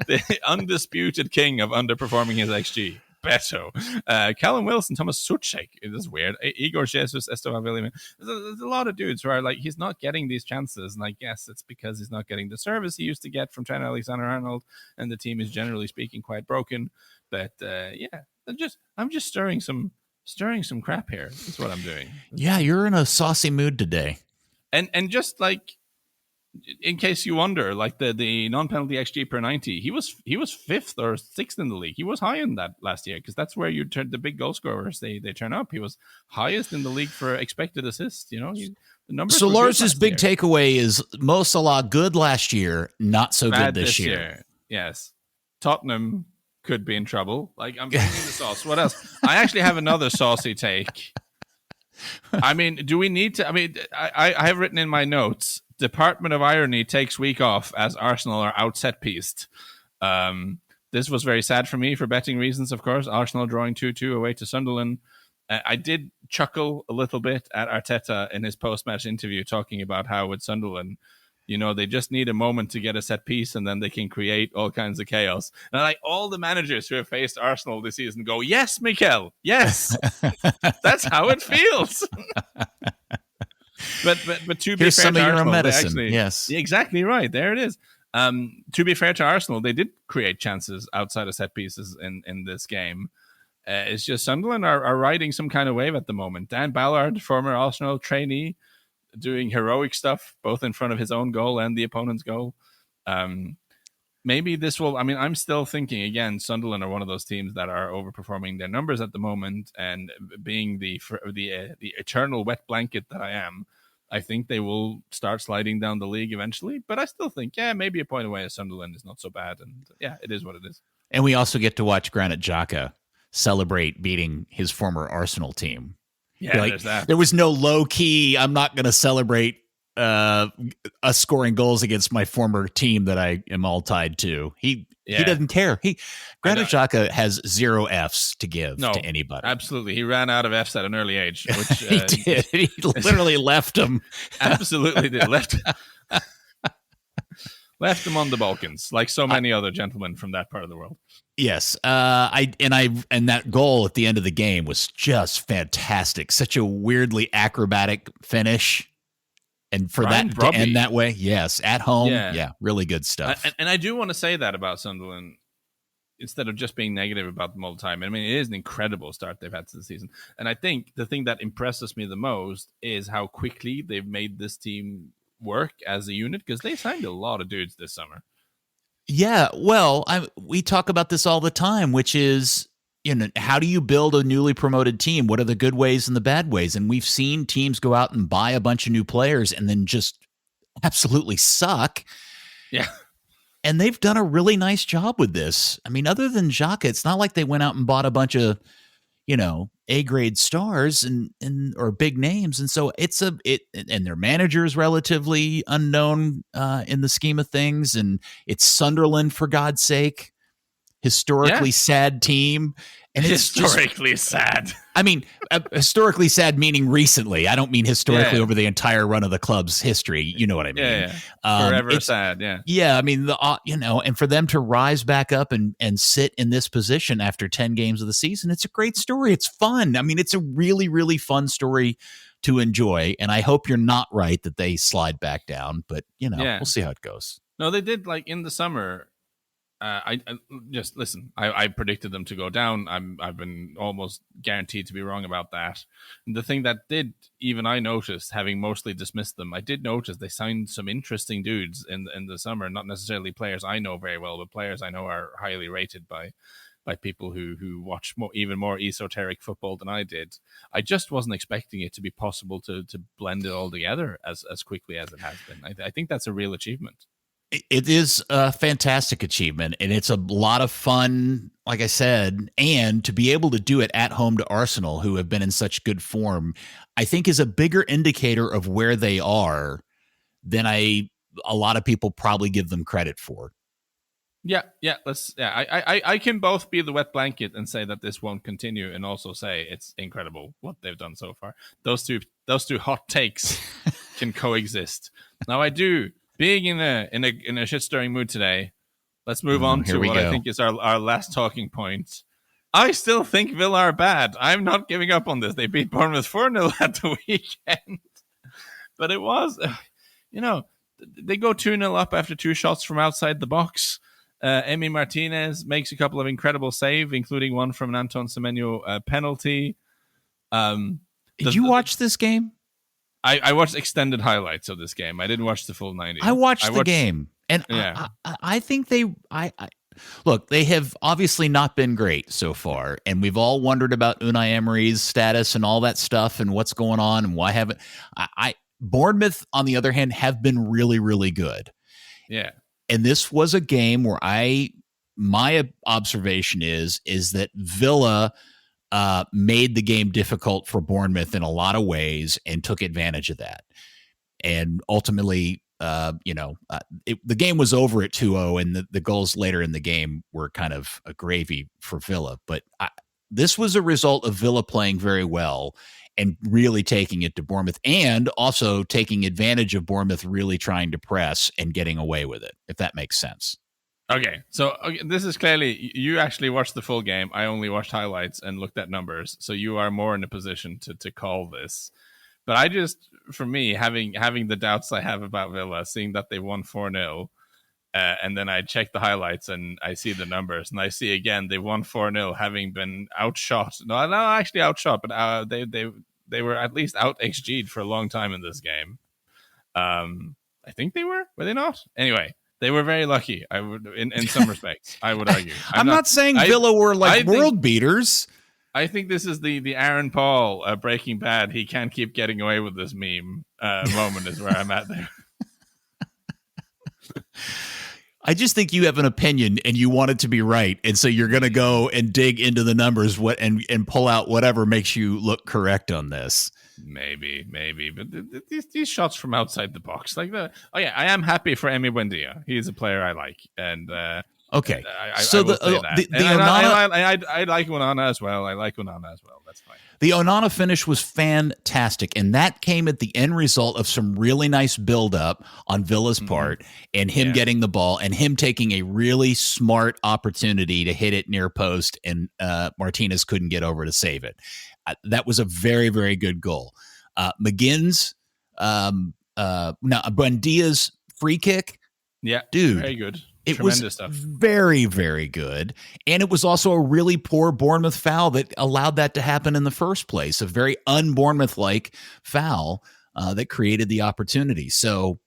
Speaker 2: The undisputed king of underperforming his XG. Beto, Callum Wilson, Thomas Suchek. It is weird. Igor Jesus, Esteban Villiman. There's a lot of dudes who are like, he's not getting these chances, and I guess it's because he's not getting the service he used to get from Trent Alexander-Arnold, and the team is generally speaking quite broken. But I'm just stirring some crap here. That's what I'm doing.
Speaker 1: Yeah, you're in a saucy mood today,
Speaker 2: and just like, in case you wonder, like the non-penalty XG per 90, he was 5th or 6th in the league. He was high in that last year because that's where you turn the big goal scorers. They turn up. He was highest in the league for expected assists. The numbers.
Speaker 1: So Lars's big takeaway is Mo Salah good last year, not so good this year.
Speaker 2: Yes, Tottenham could be in trouble. Like, I'm bringing the sauce. What else? I actually have another saucy take. I mean, do we need to? I mean, I have written in my notes, Department of Irony takes week off as Arsenal are out set-pieced. This was very sad for me for betting reasons, of course. Arsenal drawing 2-2 away to Sunderland. I did chuckle a little bit at Arteta in his post-match interview talking about how with Sunderland, they just need a moment to get a set piece and then they can create all kinds of chaos. And like all the managers who have faced Arsenal this season go, yes, Mikel, yes, that's how it feels. but to be
Speaker 1: Here's
Speaker 2: fair
Speaker 1: some
Speaker 2: to
Speaker 1: of your own
Speaker 2: Arsenal,
Speaker 1: medicine. Yes,
Speaker 2: exactly right. There it is. To be fair to Arsenal, they did create chances outside of set pieces in this game. It's just Sunderland are riding some kind of wave at the moment. Dan Ballard, former Arsenal trainee, doing heroic stuff both in front of his own goal and the opponent's goal. Maybe this will. I mean, I'm still thinking again. Sunderland are one of those teams that are overperforming their numbers at the moment, and being the eternal wet blanket that I am, I think they will start sliding down the league eventually. But I still think, maybe a point away as Sunderland is not so bad, and it is what it is.
Speaker 1: And we also get to watch Granit Xhaka celebrate beating his former Arsenal team.
Speaker 2: Yeah, there's that.
Speaker 1: There was no low key, I'm not going to celebrate us scoring goals against my former team that I am all tied to. He doesn't care. Granit Xhaka has 0 Fs to give to anybody.
Speaker 2: Absolutely. He ran out of Fs at an early age. Which,
Speaker 1: he did. He literally left them.
Speaker 2: Absolutely did. Left them on the Balkans, like so many other gentlemen from that part of the world.
Speaker 1: Yes, and that goal at the end of the game was just fantastic. Such a weirdly acrobatic finish, and for Brian that Brobby. To end that way, yes, at home, really good stuff.
Speaker 2: And I do want to say that about Sunderland, instead of just being negative about them all the time. I mean, it is an incredible start they've had to the season, and I think the thing that impresses me the most is how quickly they've made this team work as a unit, because they signed a lot of dudes this summer.
Speaker 1: Yeah, well, we talk about this all the time, which is, how do you build a newly promoted team? What are the good ways and the bad ways? And we've seen teams go out and buy a bunch of new players and then just absolutely suck.
Speaker 2: Yeah.
Speaker 1: And they've done a really nice job with this. I mean, other than Xhaka, it's not like they went out and bought a bunch of, A-grade stars and or big names. And so and their manager is relatively unknown in the scheme of things. And it's Sunderland, for God's sake, historically sad team. And it's
Speaker 2: historically sad.
Speaker 1: I mean, historically sad meaning recently. I don't mean historically over the entire run of the club's history. You know what I mean?
Speaker 2: Yeah. Forever sad. Yeah.
Speaker 1: Yeah. I mean, and for them to rise back up and sit in this position after 10 games of the season, it's a great story. It's fun. I mean, it's a really, really fun story to enjoy. And I hope you're not right that they slide back down, but we'll see how it goes.
Speaker 2: No, they did, like in the summer. I just listen. I predicted them to go down. I've been almost guaranteed to be wrong about that. And the thing that did, even I noticed, having mostly dismissed them, I did notice they signed some interesting dudes in the summer. Not necessarily players I know very well, but players I know are highly rated by people who watch even more esoteric football than I did. I just wasn't expecting it to be possible to blend it all together as quickly as it has been. I think that's a real achievement.
Speaker 1: It is a fantastic achievement, and it's a lot of fun, like I said, and to be able to do it at home to Arsenal, who have been in such good form, I think is a bigger indicator of where they are than a lot of people probably give them credit for.
Speaker 2: Yeah. I can both be the wet blanket and say that this won't continue, and also say it's incredible what they've done so far. Those two hot takes can coexist. Now, I do. Being in a shit-stirring mood today, let's move on to what I think is our last talking point. I still think Villa are bad. I'm not giving up on this. They beat Bournemouth 4-0 at the weekend. But it was, they go 2-0 up after 2 shots from outside the box. Emi Martinez makes a couple of incredible saves, including one from an Anton Semenyo penalty.
Speaker 1: Did you watch this game?
Speaker 2: I watched extended highlights of this game. I didn't watch the full 90.
Speaker 1: I watched the game, and I think look, they have obviously not been great so far, and we've all wondered about Unai Emery's status and all that stuff and what's going on and why haven't Bournemouth, on the other hand, have been really, really good.
Speaker 2: Yeah.
Speaker 1: And this was a game where my observation is that Villa made the game difficult for Bournemouth in a lot of ways and took advantage of that. And ultimately, the game was over at 2-0, and the goals later in the game were kind of a gravy for Villa. But this was a result of Villa playing very well and really taking it to Bournemouth, and also taking advantage of Bournemouth really trying to press and getting away with it, if that makes sense.
Speaker 2: Okay, so this is clearly, you actually watched the full game. I only watched highlights and looked at numbers, so you are more in a position to call this. But I just, for me, having the doubts I have about Villa, seeing that they won 4-0, and then I check the highlights and I see the numbers, and I see again they won 4-0, having been outshot. No, actually outshot, but they were at least out XG'd for a long time in this game. I think they were they not? Anyway. They were very lucky. I would, in some respects, I would argue.
Speaker 1: I'm not saying Villa were world beaters.
Speaker 2: I think this is the Aaron Paul Breaking Bad. He can't keep getting away with this meme moment is where I'm at there.
Speaker 1: I just think you have an opinion and you want it to be right, and so you're going to go and dig into the numbers and pull out whatever makes you look correct on this.
Speaker 2: Maybe, but these shots from outside the box, like I am happy for Emi Buendia. He's a player I like, and
Speaker 1: okay.
Speaker 2: I like Onana as well. That's fine.
Speaker 1: The Onana finish was fantastic, and that came at the end result of some really nice build-up on Villa's part, and him getting the ball, and him taking a really smart opportunity to hit it near post, and Martinez couldn't get over to save it. That was a very, very good goal. McGinn's, Buendia's free kick, dude,
Speaker 2: very good.
Speaker 1: It
Speaker 2: Tremendous
Speaker 1: was
Speaker 2: stuff.
Speaker 1: Very, very good. And it was also a really poor Bournemouth foul that allowed that to happen in the first place. A very un-Bournemouth-like foul that created the opportunity. So,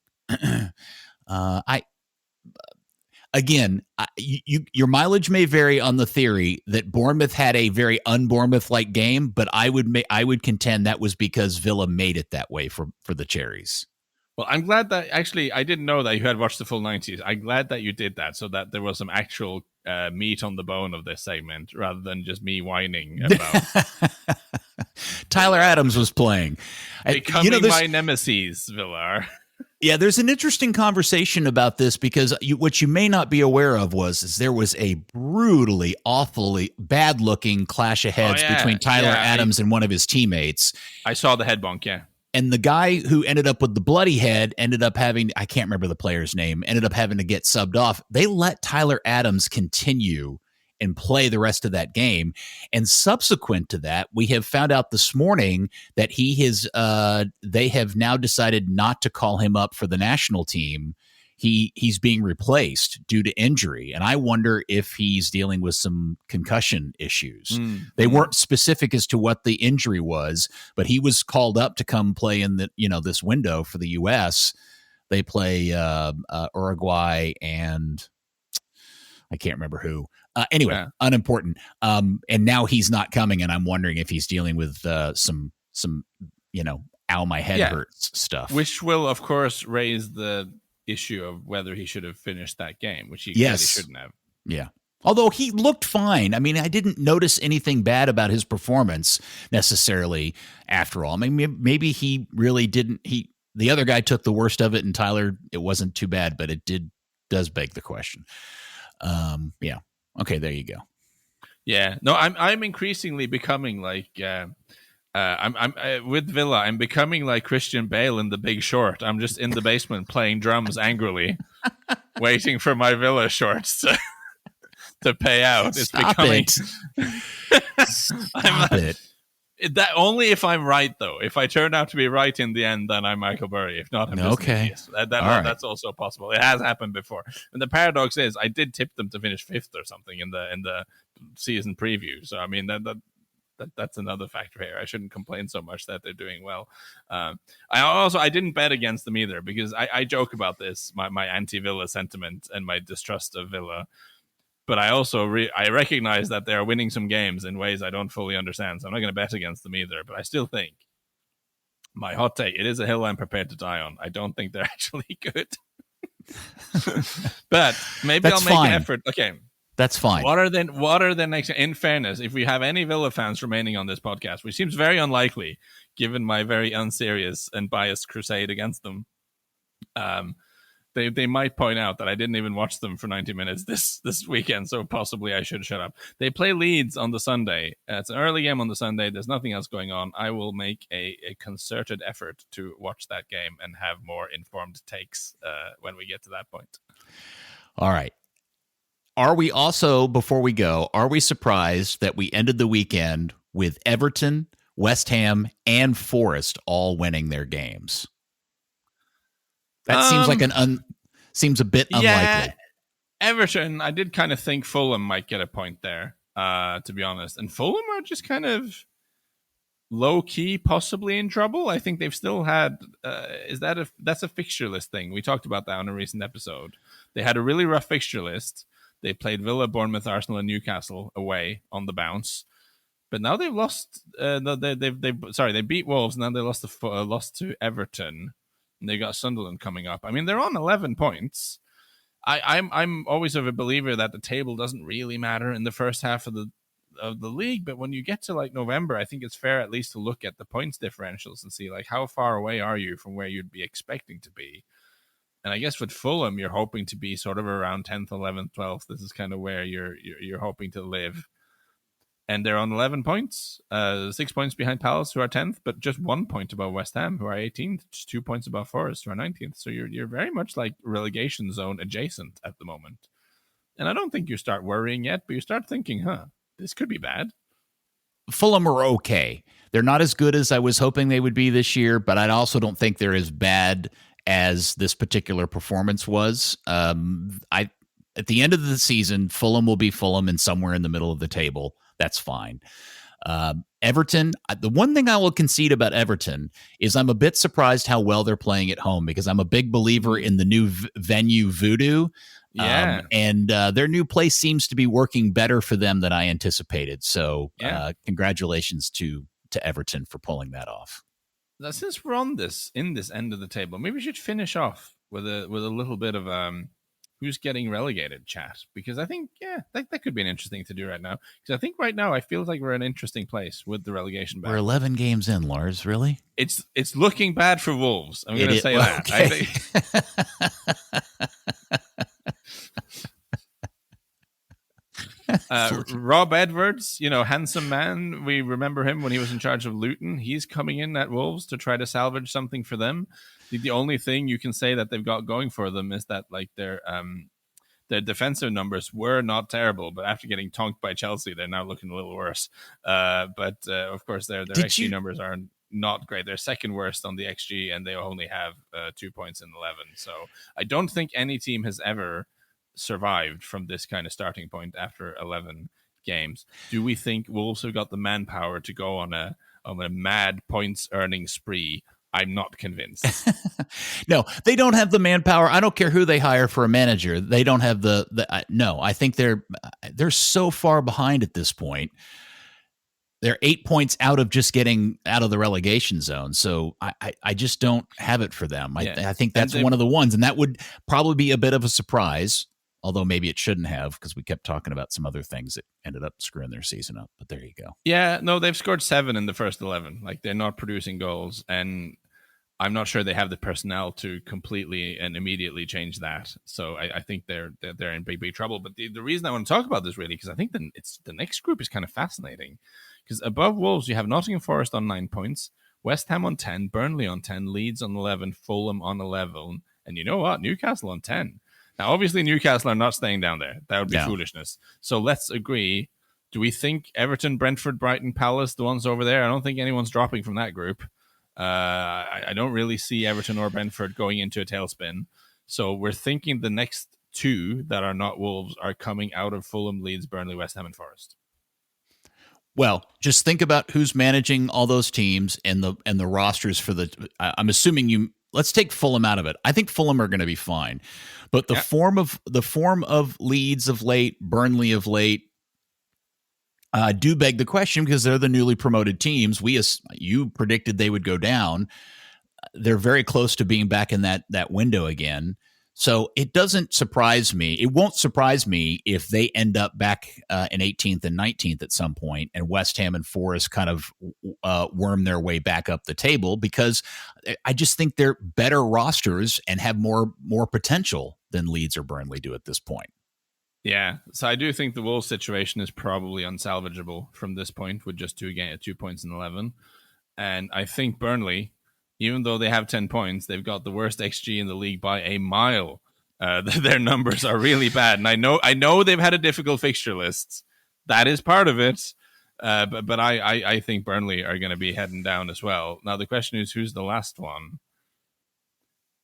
Speaker 1: your mileage may vary on the theory that Bournemouth had a very un-Bournemouth-like game, but I would contend that was because Villa made it that way for the Cherries.
Speaker 2: Well, I'm glad that actually I didn't know that you had watched the full 90s. I'm glad that you did that so that there was some actual meat on the bone of this segment rather than just me whining about
Speaker 1: Tyler Adams was playing.
Speaker 2: Becoming my nemesis, Villar.
Speaker 1: Yeah, there's an interesting conversation about this because what you may not be aware of is there was a brutally, awfully bad-looking clash of heads between Tyler Adams and one of his teammates.
Speaker 2: I saw the head bump,
Speaker 1: And the guy who ended up with the bloody head ended up having, I can't remember the player's name, ended up having to get subbed off. They let Tyler Adams continue and play the rest of that game. And subsequent to that, we have found out this morning that they have now decided not to call him up for the national team. He's being replaced due to injury, and I wonder if he's dealing with some concussion issues. They weren't specific as to what the injury was, but he was called up to come play in this window for the U.S. They play Uruguay and I can't remember who. Anyway, unimportant. And now he's not coming, and I'm wondering if he's dealing with some ow, my head hurts stuff,
Speaker 2: which will of course raise the issue of whether he should have finished that game, which he clearly shouldn't have.
Speaker 1: Yeah. Although he looked fine. I mean, I didn't notice anything bad about his performance necessarily after all. I mean, maybe he really didn't. The other guy took the worst of it, and Tyler, it wasn't too bad, but it does beg the question. Yeah. Okay, there you go.
Speaker 2: Yeah. No, I'm increasingly becoming like I'm with Villa. I'm becoming like Christian Bale in The Big Short. I'm just in the basement playing drums angrily, waiting for my Villa shorts to pay out. It's
Speaker 1: Stop
Speaker 2: becoming.
Speaker 1: Stop it.
Speaker 2: That only if I'm right, though. If I turn out to be right in the end, then I'm Michael Burry. If not, I'm just idiot. That's also possible. It has happened before. And the paradox is, I did tip them to finish 5th or something in the season preview. So I mean that's another factor here. I shouldn't complain so much that they're doing well. I didn't bet against them either because I joke about this, my anti-Villa sentiment and my distrust of Villa. But I also I recognize that they are winning some games in ways I don't fully understand. So I'm not going to bet against them either. But I still think, my hot take, it is a hill I'm prepared to die on. I don't think they're actually good. But maybe I'll make an effort. Okay.
Speaker 1: That's fine.
Speaker 2: What are the next? In fairness, if we have any Villa fans remaining on this podcast, which seems very unlikely, given my very unserious and biased crusade against them, They might point out that I didn't even watch them for 90 minutes this weekend, so possibly I should shut up. They play Leeds on the Sunday. It's an early game on the Sunday. There's nothing else going on. I will make a concerted effort to watch that game and have more informed takes when we get to that point.
Speaker 1: All right. Are we also, before we go, are we surprised that we ended the weekend with Everton, West Ham, and Forest all winning their games? That seems like seems a bit unlikely.
Speaker 2: Everton, I did kind of think Fulham might get a point there, to be honest. And Fulham are just kind of low key, possibly in trouble. I think they've still had. That's a fixture list thing? We talked about that on a recent episode. They had a really rough fixture list. They played Villa, Bournemouth, Arsenal, and Newcastle away on the bounce. But now they've lost. They beat Wolves. Now they lost to Everton. And they got Sunderland coming up. I mean, they're on 11 points. I'm always of a believer that the table doesn't really matter in the first half of the league, but when you get to like November, I think it's fair at least to look at the points differentials and see like how far away are you from where you'd be expecting to be. And I guess with Fulham, you're hoping to be sort of around 10th, 11th, 12th. This is kind of where you're hoping to live. And they're on 11 points, 6 points behind Palace, who are 10th, but just 1 point above West Ham, who are 18th, just 2 points above Forest, who are 19th. So you're very much like relegation zone adjacent at the moment. And I don't think you start worrying yet, but you start thinking, this could be bad.
Speaker 1: Fulham are okay. They're not as good as I was hoping they would be this year, but I also don't think they're as bad as this particular performance was. At the end of the season, Fulham will be Fulham and somewhere in the middle of the table. That's fine. Everton, the one thing I will concede about Everton is I'm a bit surprised how well they're playing at home, because I'm a big believer in the new venue voodoo.
Speaker 2: Yeah.
Speaker 1: And their new place seems to be working better for them than I anticipated. So congratulations to Everton for pulling that off.
Speaker 2: Now, since we're on in this end of the table, maybe we should finish off with a little bit of who's getting relegated chat, because I think that could be an interesting thing to do right now, because I think right now I feel like we're in an interesting place with the relegation battle.
Speaker 1: We're 11 games in, Lars. Really?
Speaker 2: It's looking bad for Wolves. I'm going to say that.
Speaker 1: Okay.
Speaker 2: I think Rob Edwards, handsome man. We remember him when he was in charge of Luton. He's coming in at Wolves to try to salvage something for them. The only thing you can say that they've got going for them is that like their defensive numbers were not terrible, but after getting tonked by Chelsea, they're now looking a little worse. But of course, their XG numbers are not great. They're second worst on the XG, and they only have 2 points in 11. So I don't think any team has ever survived from this kind of starting point after 11 games. Do we think Wolves have got the manpower to go on a mad points earning spree? I'm not convinced.
Speaker 1: No, they don't have the manpower. I don't care who they hire for a manager. They don't have no. I think they're so far behind at this point. They're 8 points out of just getting out of the relegation zone. So I just don't have it for them. I think that's one of the ones, and that would probably be a bit of a surprise. Although maybe it shouldn't have, because we kept talking about some other things that ended up screwing their season up. But there you go.
Speaker 2: Yeah, no, they've scored 7 in the first 11. Like, they're not producing goals, and I'm not sure they have the personnel to completely and immediately change that. So I think they're in big trouble. But the reason I want to talk about this really, because I think the next group is kind of fascinating. Because above Wolves, you have Nottingham Forest on 9 points, West Ham on 10, Burnley on 10, Leeds on 11, Fulham on 11, and you know what? Newcastle on 10. Now, obviously, Newcastle are not staying down there. That would be foolishness. So let's agree. Do we think Everton, Brentford, Brighton, Palace, the ones over there? I don't think anyone's dropping from that group. I don't really see Everton or Brentford going into a tailspin. So we're thinking the next 2 that are not Wolves are coming out of Fulham, Leeds, Burnley, West Ham, and Forest.
Speaker 1: Well, just think about who's managing all those teams and the rosters for the. I'm assuming let's take Fulham out of it. I think Fulham are going to be fine, but the form of Leeds of late, Burnley of late, do beg the question, because they're the newly promoted teams. You predicted they would go down. They're very close to being back in that window again. So it doesn't surprise me. It won't surprise me if they end up back in 18th and 19th at some point, and West Ham and Forest kind of worm their way back up the table, because I just think they're better rosters and have more potential than Leeds or Burnley do at this point.
Speaker 2: Yeah, so I do think the Wolves situation is probably unsalvageable from this point with just 2 points in 11. And I think Burnley, even though they have 10 points, they've got the worst XG in the league by a mile. Their numbers are really bad. And I know they've had a difficult fixture list. That is part of it. But I think Burnley are going to be heading down as well. Now, the question is, who's the last one?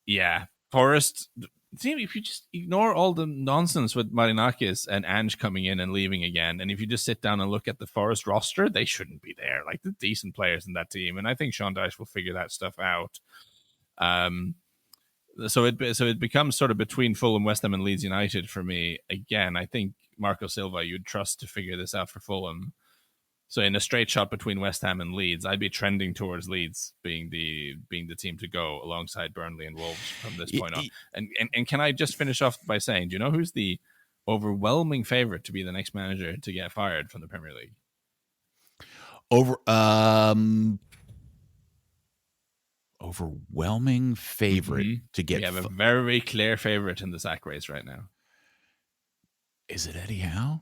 Speaker 2: Yeah, Forest. See, if you just ignore all the nonsense with Marinakis and Ange coming in and leaving again, and if you just sit down and look at the Forest roster, they shouldn't be there. Like, the decent players in that team, and I think Sean Dyche will figure that stuff out. So it becomes sort of between Fulham, West Ham, and Leeds United for me. Again, I think Marco Silva you'd trust to figure this out for Fulham. So in a straight shot between West Ham and Leeds, I'd be trending towards Leeds being the team to go alongside Burnley and Wolves from this point on. And can I just finish off by saying, do you know who's the overwhelming favorite to be the next manager to get fired from the Premier League?
Speaker 1: Overwhelming favorite to get.
Speaker 2: We have a very clear favorite in the sack race right now.
Speaker 1: Is it Eddie Howe?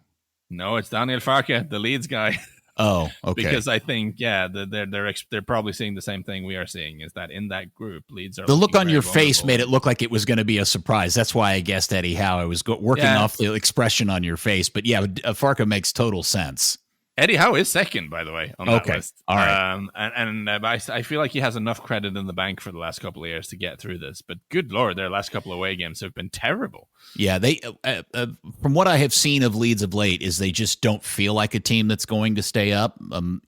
Speaker 2: No, it's Daniel Farke, the Leeds guy.
Speaker 1: Oh, okay.
Speaker 2: Because I think, they're probably seeing the same thing we are seeing, is that in that group, Leeds are.
Speaker 1: The look on your face made it look like it was going to be a surprise. That's why I guessed Eddie Howe. I was working off the expression on your face, but yeah, Farke makes total sense.
Speaker 2: Eddie Howe is second, by the way, on that list.
Speaker 1: All right.
Speaker 2: I feel like he has enough credit in the bank for the last couple of years to get through this. But good Lord, their last couple of away games have been terrible.
Speaker 1: Yeah, they from what I have seen of Leeds of late is they just don't feel like a team that's going to stay up.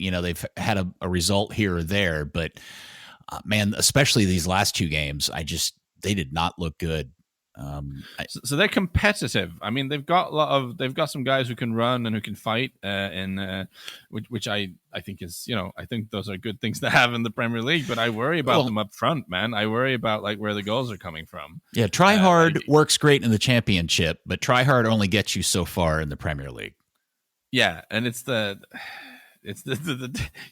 Speaker 1: They've had a result here or there, but man, especially these last 2 games, they did not look good.
Speaker 2: So they're competitive. I mean, they've got some guys who can run and who can fight, which I think is, I think those are good things to have in the Premier League. But I worry about them up front, man. I worry about like where the goals are coming from.
Speaker 1: Yeah, try hard works great in the Championship, but try hard only gets you so far in the Premier League.
Speaker 2: Yeah, and it's the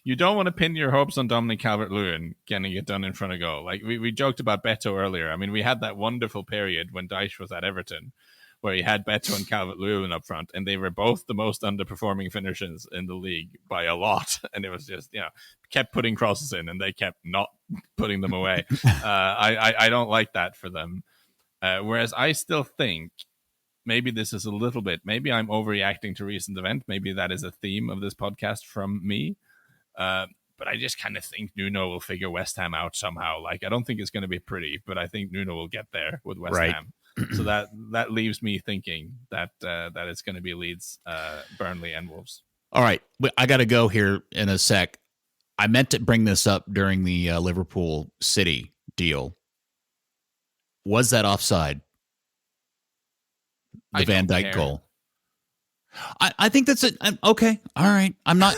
Speaker 2: you don't want to pin your hopes on Dominic Calvert-Lewin getting it done in front of goal. Like we joked about Beto earlier. I mean, we had that wonderful period when Dyche was at Everton where he had Beto and Calvert-Lewin up front, and they were both the most underperforming finishers in the league by a lot. And it was just, kept putting crosses in and they kept not putting them away. I don't like that for them. Whereas I still think, maybe this is a little bit, maybe I'm overreacting to recent event. Maybe that is a theme of this podcast from me. But I just kind of think Nuno will figure West Ham out somehow. Like, I don't think it's going to be pretty, but I think Nuno will get there with West Ham. So that leaves me thinking that it's going to be Leeds, Burnley, and Wolves. All
Speaker 1: right. I got to go here in a sec. I meant to bring this up during the Liverpool City deal. Was that offside? The Van Dijk goal. I think that's it. Okay. All right. I don't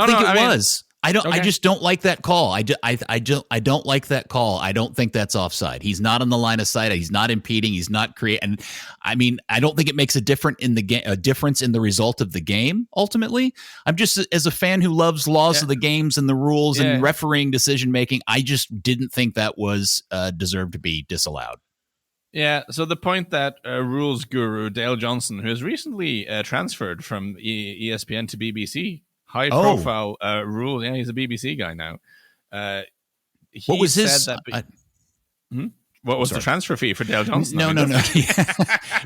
Speaker 1: think it was. I just don't like that call. I don't like that call. I don't think that's offside. He's not on the line of sight. He's not impeding. He's not creating. And I mean, I don't think it makes a difference in the result of the game. Ultimately, I'm just, as a fan who loves laws of the games and the rules and refereeing decision making, I just didn't think that was deserved to be disallowed.
Speaker 2: Yeah, so the point that rules guru Dale Johnson, who has recently transferred from ESPN to BBC, high-profile rule. Yeah, he's a BBC guy now.
Speaker 1: What was his?
Speaker 2: What was the transfer fee for Dale Johnson?
Speaker 1: No.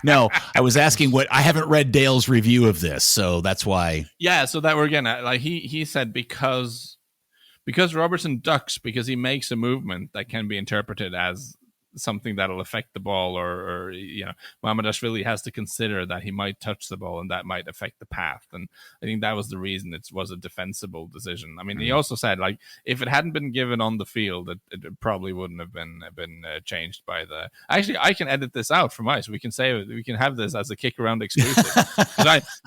Speaker 1: No, I was asking I haven't read Dale's review of this, so that's why.
Speaker 2: Yeah, so that we're again, like he said, because Robertson ducks, because he makes a movement that can be interpreted as something that'll affect the ball, or Mamardashvili has to consider that he might touch the ball and that might affect the path. And I think that was the reason it was a defensible decision. I mean, he also said, like, if it hadn't been given on the field, it probably wouldn't have been changed by the. Actually, I can edit this out from us. We can have this as a KickAround exclusive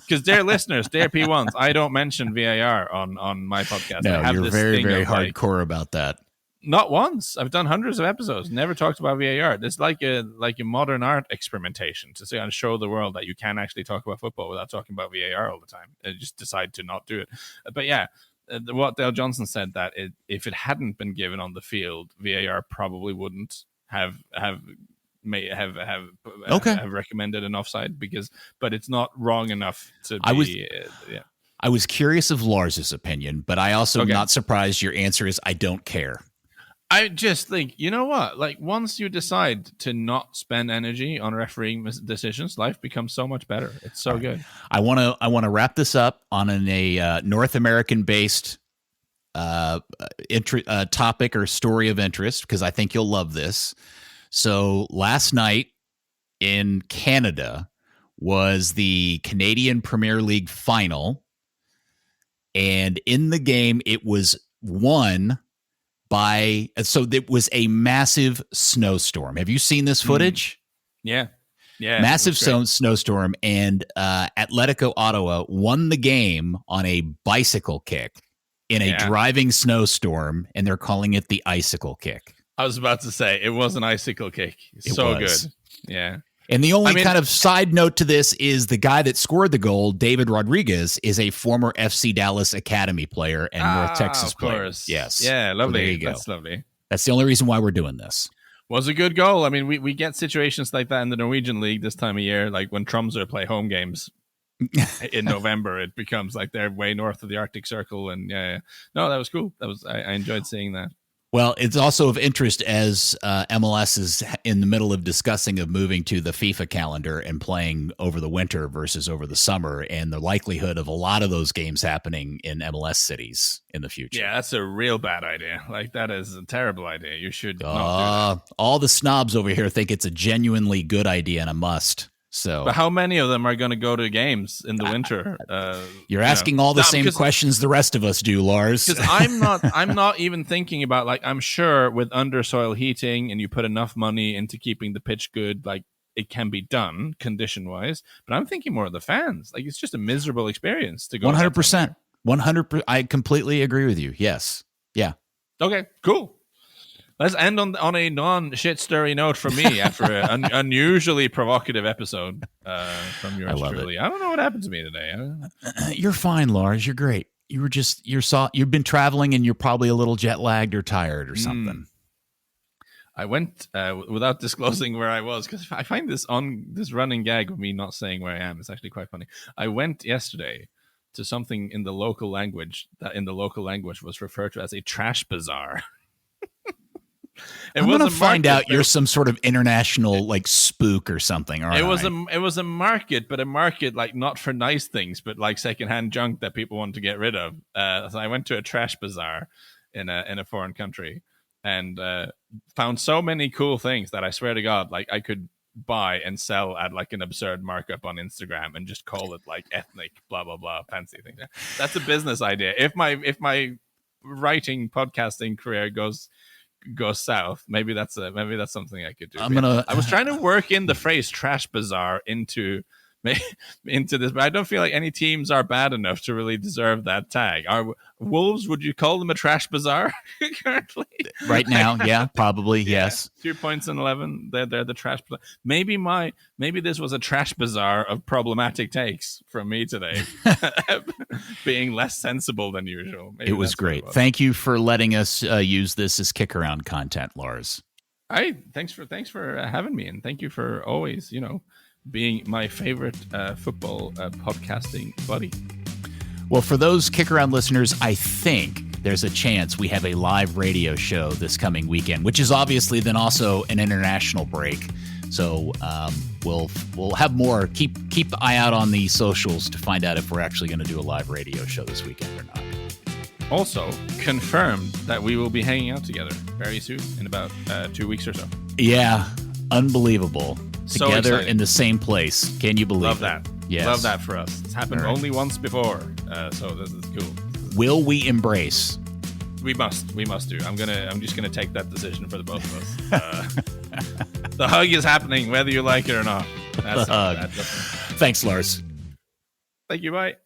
Speaker 2: because dear listeners, dear P1s, I don't mention VAR on my podcast.
Speaker 1: No, you're very, very hardcore about that.
Speaker 2: Not once. I've done hundreds of episodes. Never talked about VAR. It's like a modern art experimentation to say and show the world that you can actually talk about football without talking about VAR all the time. And just decide to not do it. But yeah, what Dale Johnson said that if it hadn't been given on the field, VAR probably wouldn't have recommended an offside but it's not wrong enough to be.
Speaker 1: I was curious of Lars's opinion, but I also am not surprised your answer is I don't care.
Speaker 2: I just think, you know what? Like, once you decide to not spend energy on refereeing decisions, life becomes so much better. It's so good.
Speaker 1: I want to wrap this up on a North American-based topic or story of interest, because I think you'll love this. So last night in Canada was the Canadian Premier League final, and in the game it was won so it was a massive snowstorm. Have you seen this footage?
Speaker 2: Yeah.
Speaker 1: Massive snowstorm, and Atletico Ottawa won the game on a bicycle kick in a driving snowstorm, and they're calling it the icicle kick.
Speaker 2: I was about to say, it was an icicle kick. So good. Yeah.
Speaker 1: And the only kind of side note to this is the guy that scored the goal, David Rodriguez, is a former FC Dallas Academy player and North Texas player. Yes.
Speaker 2: Yeah, lovely.
Speaker 1: So there you go.
Speaker 2: That's lovely.
Speaker 1: That's the only reason why we're doing this.
Speaker 2: Was a good goal. I mean, we get situations like that in the Norwegian league this time of year, like when Tromsø play home games in November. It becomes like they're way north of the Arctic Circle. And no, that was cool. I enjoyed seeing that.
Speaker 1: Well, it's also of interest as MLS is in the middle of discussing of moving to the FIFA calendar and playing over the winter versus over the summer, and the likelihood of a lot of those games happening in MLS cities in the future.
Speaker 2: Yeah, that's a real bad idea. Like, that is a terrible idea. You should not do that.
Speaker 1: All the snobs over here think it's a genuinely good idea and a must. So,
Speaker 2: but how many of them are going to go to games in the winter?
Speaker 1: You're asking all the same questions the rest of us do, Lars.
Speaker 2: Because I'm not even thinking about, like, I'm sure with undersoil heating and you put enough money into keeping the pitch good, like, it can be done condition wise. But I'm thinking more of the fans. Like, it's just a miserable experience to go.
Speaker 1: 100%. 100%. I completely agree with you. Yes. Yeah.
Speaker 2: Okay. Cool. Let's end on a non-shit-stirry note from me after an unusually provocative episode from yours truly. I don't know what happened to me today.
Speaker 1: You're fine, Lars. You're great. You've been traveling and you're probably a little jet-lagged or tired or something.
Speaker 2: I went without disclosing where I was, because I find this running gag of me not saying where I am. It's actually quite funny. I went yesterday to something in the local language that in the local language was referred to as a trash bazaar.
Speaker 1: I'm going to find out you're some sort of international like spook or something.
Speaker 2: It was a market, but a market like not for nice things, but like secondhand junk that people want to get rid of. So I went to a trash bazaar in a foreign country and found so many cool things that I swear to God, like I could buy and sell at like an absurd markup on Instagram and just call it like ethnic blah blah blah fancy thing. That's a business idea. If my writing podcasting career goes south, maybe that's something I could do. I was trying to work in the phrase trash bazaar into this, but I don't feel like any teams are bad enough to really deserve that tag. Are Wolves, would you call them a trash bazaar currently?
Speaker 1: Right now, yeah, probably, yes.
Speaker 2: 2 points in 11. They're the trash bazaar. Maybe this was a trash bazaar of problematic takes from me today, being less sensible than usual. Maybe
Speaker 1: it was great. Thank you for letting us use this as KickAround content, Lars.
Speaker 2: Thanks for having me, and thank you for always, being my favorite football podcasting buddy.
Speaker 1: Well, for those KickAround listeners, I think there's a chance we have a live radio show this coming weekend, which is obviously then also an international break. So we'll have more. Keep the eye out on the socials to find out if we're actually going to do a live radio show this weekend or not.
Speaker 2: Also, confirmed that we will be hanging out together very soon, in about 2 weeks or so.
Speaker 1: Yeah, unbelievable. Together
Speaker 2: so
Speaker 1: in the same place. Can you believe
Speaker 2: Love that.
Speaker 1: Yes.
Speaker 2: Love that for us. It's happened only once before. So this is cool.
Speaker 1: Will we embrace?
Speaker 2: We must do. I'm just gonna take that decision for the both of us. The hug is happening, whether you like it or not.
Speaker 1: That's the hug. Thanks, Lars.
Speaker 2: Thank you. Bye.